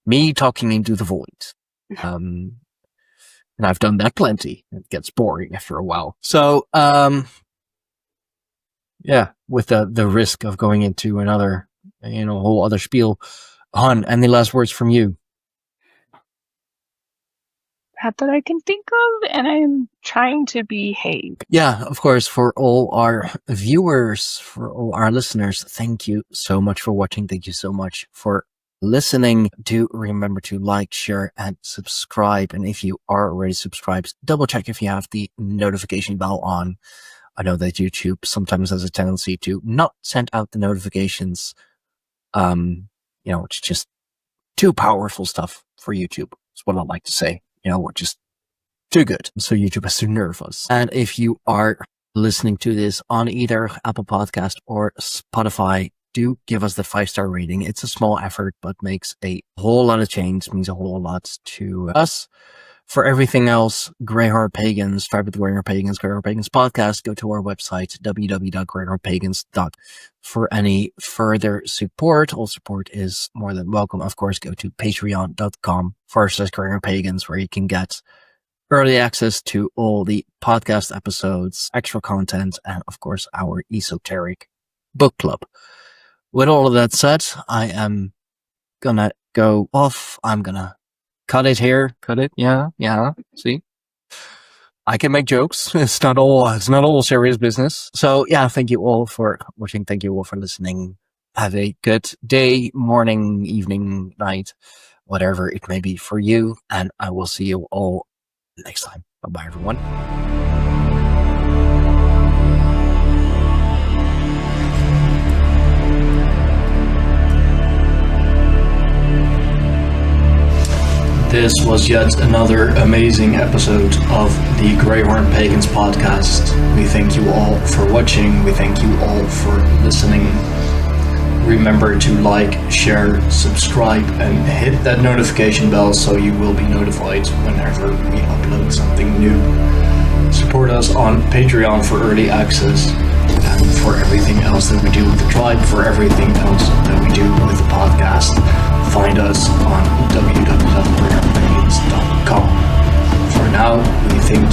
me talking into the void. And I've done that plenty. It gets boring after a while. So yeah, with the risk of going into another, you know, whole other spiel. Han, any last words from you? Not that I can think of, and I'm trying to behave. Yeah, of course, for all our viewers, for all our listeners, thank you so much for watching. Thank you so much for listening. Do remember to like, share, and subscribe. And if you are already subscribed, double check if you have the notification bell on. I know that YouTube sometimes has a tendency to not send out the notifications. You know, it's just too powerful stuff for YouTube. That's what I like to say. You know, we're just too good. So YouTube has to nerve us. And if you are listening to this on either Apple Podcast or Spotify, do give us the 5-star rating. It's a small effort, but makes a whole lot of change, means a whole lot to us. For everything else, Greyhorn Pagans, Fight with the Greyhorn Pagans, Greyhorn Pagans podcast, go to our website, www.greyhornpagans.com for any further support. All support is more than welcome. Of course, go to patreon.com/Greyhorn Pagans, where you can get early access to all the podcast episodes, extra content, and of course, our esoteric book club. With all of that said, I am gonna go off. I'm gonna cut it here. Cut it. Yeah. See, I can make jokes. It's not all serious business. So yeah, thank you all for watching. Thank you all for listening. Have a good day, morning, evening, night, whatever it may be for you. And I will see you all next time. Bye-bye, everyone. This was yet another amazing episode of the Greyhorn Pagans podcast. We thank you all for watching. We thank you all for listening. Remember to like, share, subscribe, and hit that notification bell so you will be notified whenever we upload something new. Support us on Patreon for early access and for everything else that we do with the tribe, for everything else that we do with the podcast. Find us on www.greyhornpagans.com. For now, we thank